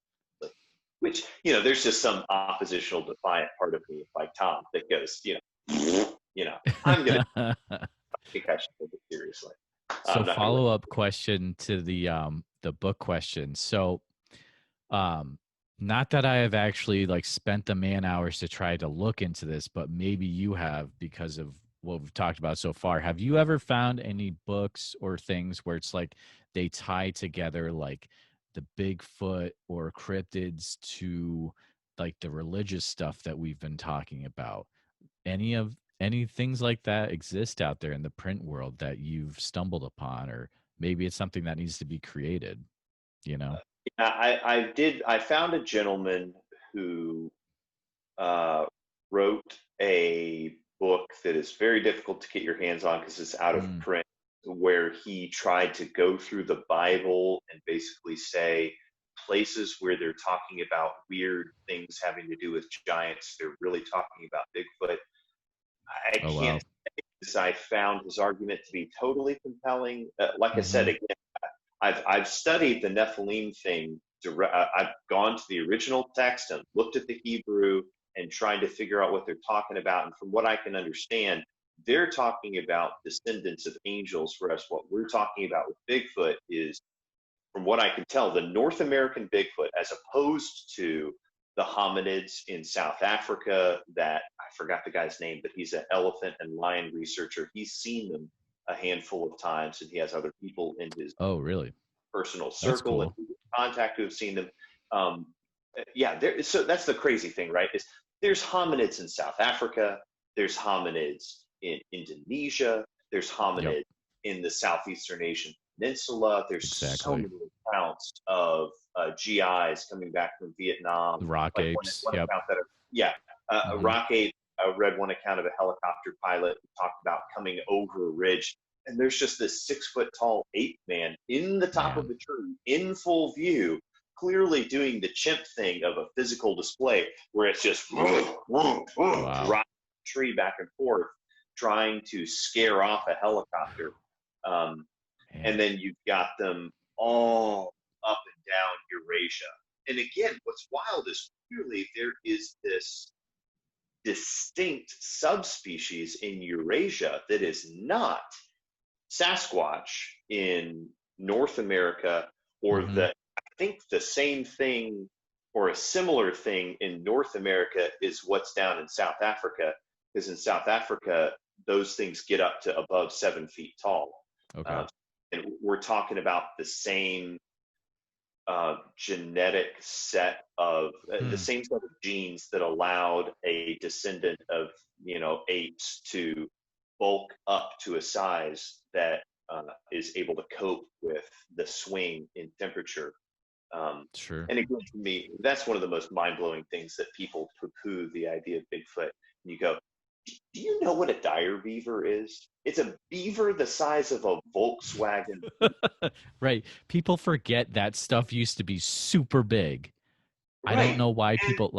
Which, you know, there's just some oppositional defiant part of me, like Tom, that goes, I'm going to think I should take it seriously. So follow-up question to the book question. So, not that I have actually like spent the man hours to try to look into this, but maybe you have because of what we've talked about so far. Have you ever found any books or things where it's like they tie together like the Bigfoot or cryptids to like the religious stuff that we've been talking about? any things like that exist out there in the print world that you've stumbled upon, or maybe it's something that needs to be created, you know? I found a gentleman who wrote a book that is very difficult to get your hands on because it's out of print, where he tried to go through the Bible and basically say places where they're talking about weird things having to do with giants, they're really talking about Bigfoot. I Oh, can't wow. say this. I found his argument to be totally compelling. Like I said, again, I've studied the Nephilim thing. I've gone to the original text and looked at the Hebrew and trying to figure out what they're talking about. And from what I can understand, they're talking about descendants of angels, whereas what we're talking about with Bigfoot is, from what I can tell, the North American Bigfoot, as opposed to the hominids in South Africa that I forgot the guy's name, but he's an elephant and lion researcher. He's seen them a handful of times, and he has other people in his Really? personal That's circle and cool. contact who have seen them. So that's the crazy thing, right? Is there's hominids in South Africa, there's hominids in Indonesia, there's hominids in the Southeastern Asian Peninsula. There's so many accounts of GIs coming back from Vietnam. The rock like apes. one account that a rock ape. I read one account of a helicopter pilot who talked about coming over a ridge, and there's just this 6 foot tall ape man in the top of the tree in full view, clearly doing the chimp thing of a physical display where it's just rocking the tree back and forth, trying to scare off a helicopter. And then you've got them all up and down Eurasia. And again, what's wild is clearly there is this distinct subspecies in Eurasia that is not Sasquatch in North America, or I think the same thing or a similar thing in North America is what's down in South Africa, because in South Africa, those things get up to above 7 feet tall. And we're talking about the same genetic set of the same set of genes that allowed a descendant of apes to bulk up to a size that is able to cope with the swing in temperature. And again, for me, that's one of the most mind-blowing things, that people poo-poo the idea of Bigfoot. And you go, do you know what a dire beaver is? It's a beaver the size of a Volkswagen. Right. People forget that stuff used to be super big. Right. I don't know why people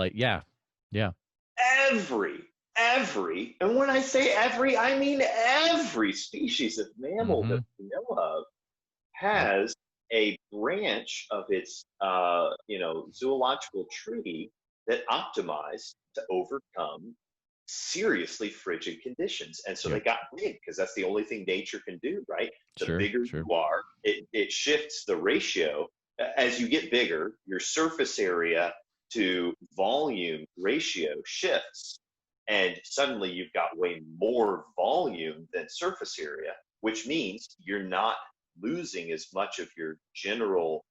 Every, and when I say every, I mean every species of mammal that we know of has a branch of its zoological tree that optimized to overcome seriously frigid conditions. And so they got big, because that's the only thing nature can do, right? The bigger you are, it shifts the ratio. As you get bigger, your surface area to volume ratio shifts, and suddenly you've got way more volume than surface area, which means you're not losing as much of your general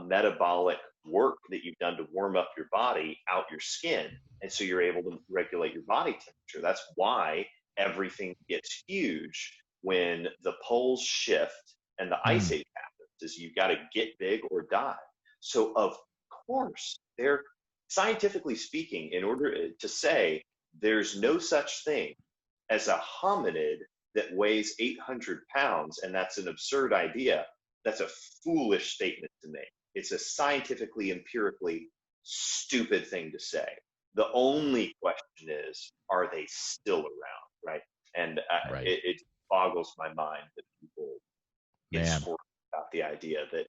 metabolic work that you've done to warm up your body out your skin. And so you're able to regulate your body temperature. That's why everything gets huge when the poles shift and the ice age happens, is you've got to get big or die. So of course, they're, scientifically speaking, in order to say there's no such thing as a hominid that weighs 800 pounds, and that's an absurd idea, that's a foolish statement to make. It's a scientifically, empirically stupid thing to say. The only question is, are they still around, right? And it boggles my mind that people get squirmed about the idea that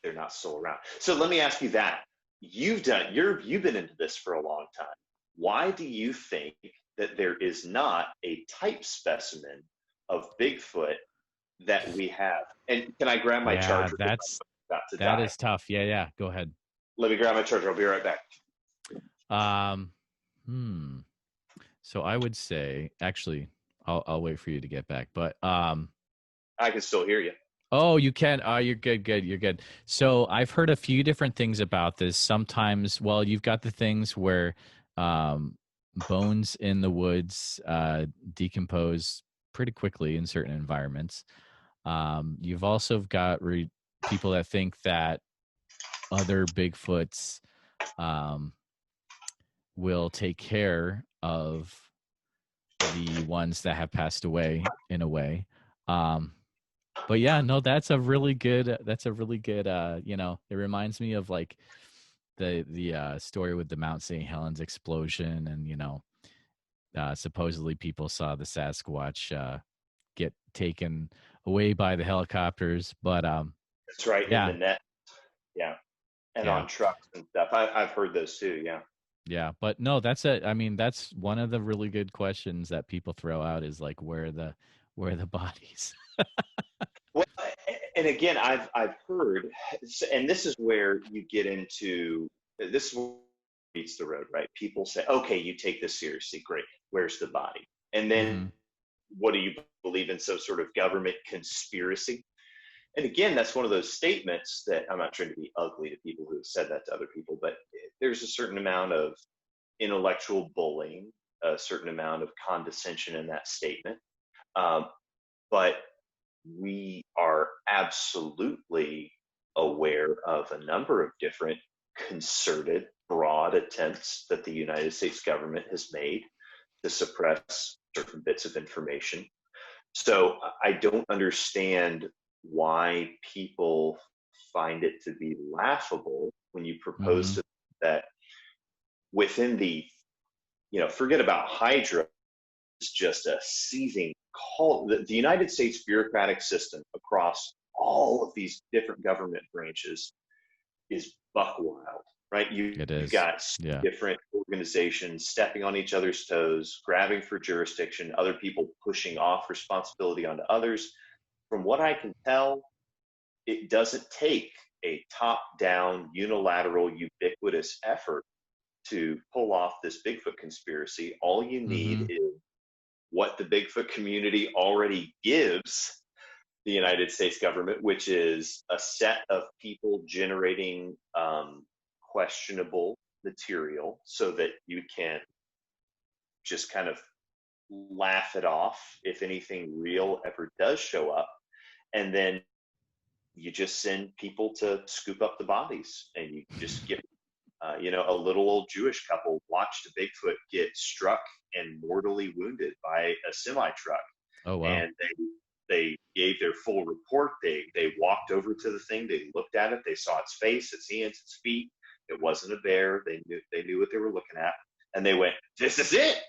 they're not still around. So let me ask you that. You've been into this for a long time. Why do you think that there is not a type specimen of Bigfoot that we have? And can I grab my charger? That is tough. Yeah. Go ahead. Let me grab my charger. I'll be right back. So I would say, actually, I'll wait for you to get back. But I can still hear you. Oh, you can. Oh, you're good. You're good. So I've heard a few different things about this. Sometimes, well, you've got the things where bones in the woods decompose pretty quickly in certain environments. You've also got people that think that other Bigfoots will take care of the ones that have passed away in a way. But yeah, no, that's a really good, it reminds me of like the story with the Mount St. Helens explosion. And, supposedly people saw the Sasquatch get taken away by the helicopters. But That's right, in yeah, the net. Yeah. And yeah. on trucks and stuff. I've heard those too. Yeah. Yeah, but no, that's one of the really good questions that people throw out is like where the bodies. Well, and again, I've heard, and this is where you get into this is where it meets the road, right? People say, okay, you take this seriously, great. Where's the body? And then Mm-hmm. what do you believe in? Some sort of government conspiracy? And again, that's one of those statements that I'm not trying to be ugly to people who have said that to other people, but there's a certain amount of intellectual bullying, a certain amount of condescension in that statement. But we are absolutely aware of a number of different concerted, broad attempts that the United States government has made to suppress certain bits of information. So I don't understand why people find it to be laughable when you propose Mm-hmm. to that within the, forget about Hydra, it's just a seething cult. The United States bureaucratic system across all of these different government branches is buck wild, right? It You've is. got Yeah. different organizations stepping on each other's toes, grabbing for jurisdiction, other people pushing off responsibility onto others. From what I can tell, it doesn't take a top-down, unilateral, ubiquitous effort to pull off this Bigfoot conspiracy. All you need Mm-hmm. is what the Bigfoot community already gives the United States government, which is a set of people generating questionable material so that you can just kind of laugh it off if anything real ever does show up. And then you just send people to scoop up the bodies and you just get, a little old Jewish couple watched a Bigfoot get struck and mortally wounded by a semi truck. Oh wow. And they gave their full report. They walked over to the thing. They looked at it. They saw its face, its hands, its feet. It wasn't a bear. They knew what they were looking at, and they went, "This is it.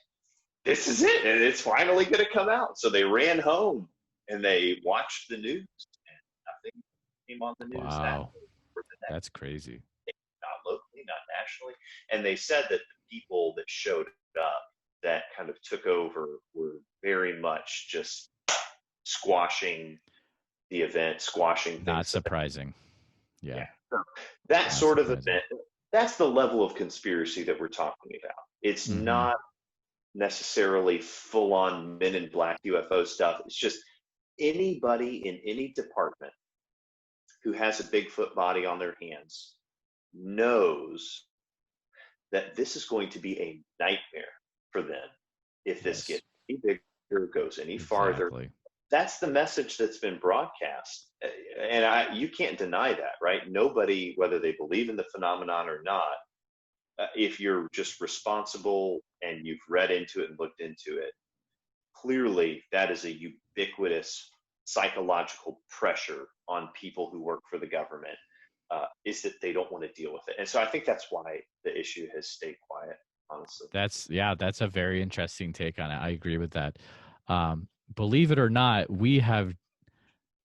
This is it, and it's finally going to come out." So they ran home and they watched the news, and nothing came on the news that Wow. day or the next, That's crazy. not locally, not nationally. And they said that the people that showed up that kind of took over were very much just squashing the event, squashing Not things. surprising. Yeah. Yeah. So that Not sort of surprising. event, that's the level of conspiracy that we're talking about. It's Mm-hmm. not necessarily full on men in black UFO stuff. It's just anybody in any department who has a Bigfoot body on their hands knows that this is going to be a nightmare for them if this Yes. gets any bigger, goes any farther. Exactly. That's the message that's been broadcast, and you can't deny that, right? Nobody, whether they believe in the phenomenon or not, if you're just responsible and you've read into it and looked into it, clearly that is a ubiquitous psychological pressure on people who work for the government, is that they don't want to deal with it. And so I think that's why the issue has stayed quiet, honestly. That's a very interesting take on it. I agree with that. Believe it or not, we have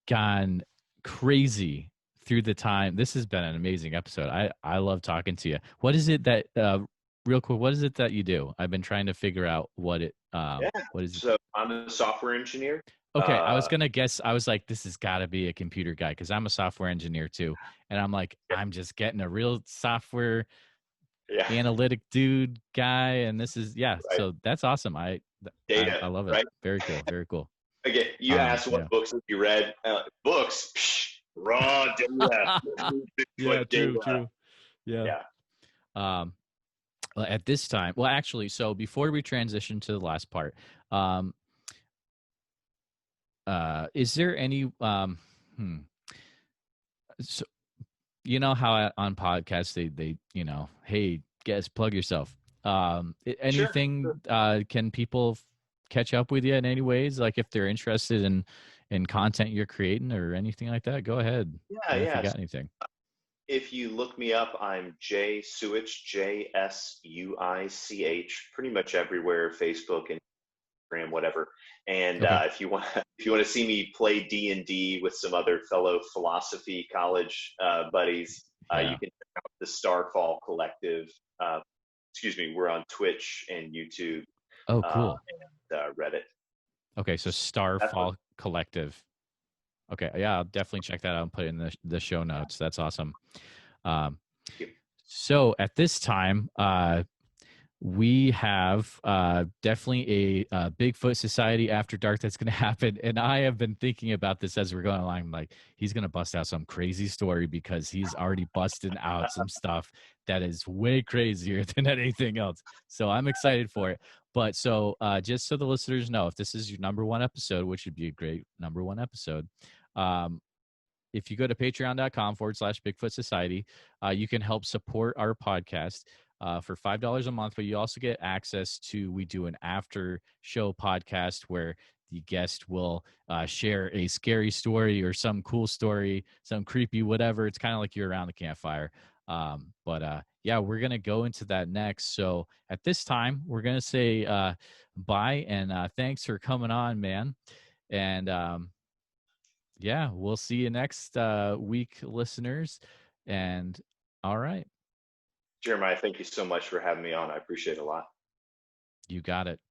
gone crazy through the time. This has been an amazing episode. I love talking to you. What is it that real quick, what is it that you do? I've been trying to figure out what Yeah. is it? So I'm a software engineer. Okay, I was gonna guess. I was like, this has got to be a computer guy because I'm a software engineer too, and I'm like, I'm just getting a real software Yeah. analytic dude guy, and this is Right. So that's awesome. I Data, love it. right? Very cool. Very cool. Again, you asked Yeah. what books have you read? Books, raw data, Yeah. Bigfoot True. data. True. Yeah. Yeah. Um. At this time, well, actually, so before we transition to the last part, um, is there any so you know how on podcasts they hey, guys, plug yourself. Sure. Anything can people catch up with you in any ways, like if they're interested in content you're creating or anything like that? Go ahead, Yeah, if you yeah. got anything. If you look me up, I'm Jay Suich, Jsuich, pretty much everywhere, Facebook and Instagram, whatever. And Okay. if you want, if you want to see me play D&D with some other fellow philosophy college buddies, you Yeah. can check out the Starfall Collective. Excuse me, we're on Twitch and YouTube Oh, uh, cool. and Reddit. Okay, so That's what. Starfall Collective. Okay, yeah, I'll definitely check that out and put it in the show notes. That's awesome. Um, so at this time, we have definitely a Bigfoot Society After Dark that's going to happen. And I have been thinking about this as we're going along. I'm like, he's going to bust out some crazy story because he's already busting out some stuff that is way crazier than anything else. So I'm excited for it. But so just so the listeners know, if this is your number one episode, which would be a great number one episode, um, if you go to patreon.com/Bigfoot Society, you can help support our podcast for $5 a month, but you also get access to, we do an after show podcast where the guest will share a scary story or some cool story, some creepy, whatever. It's kind of like you're around the campfire. But yeah, we're going to go into that next. So at this time, we're going to say bye and thanks for coming on, man. And yeah, we'll see you next week, listeners. And all right, Jeremiah, thank you so much for having me on. I appreciate it a lot. you got it.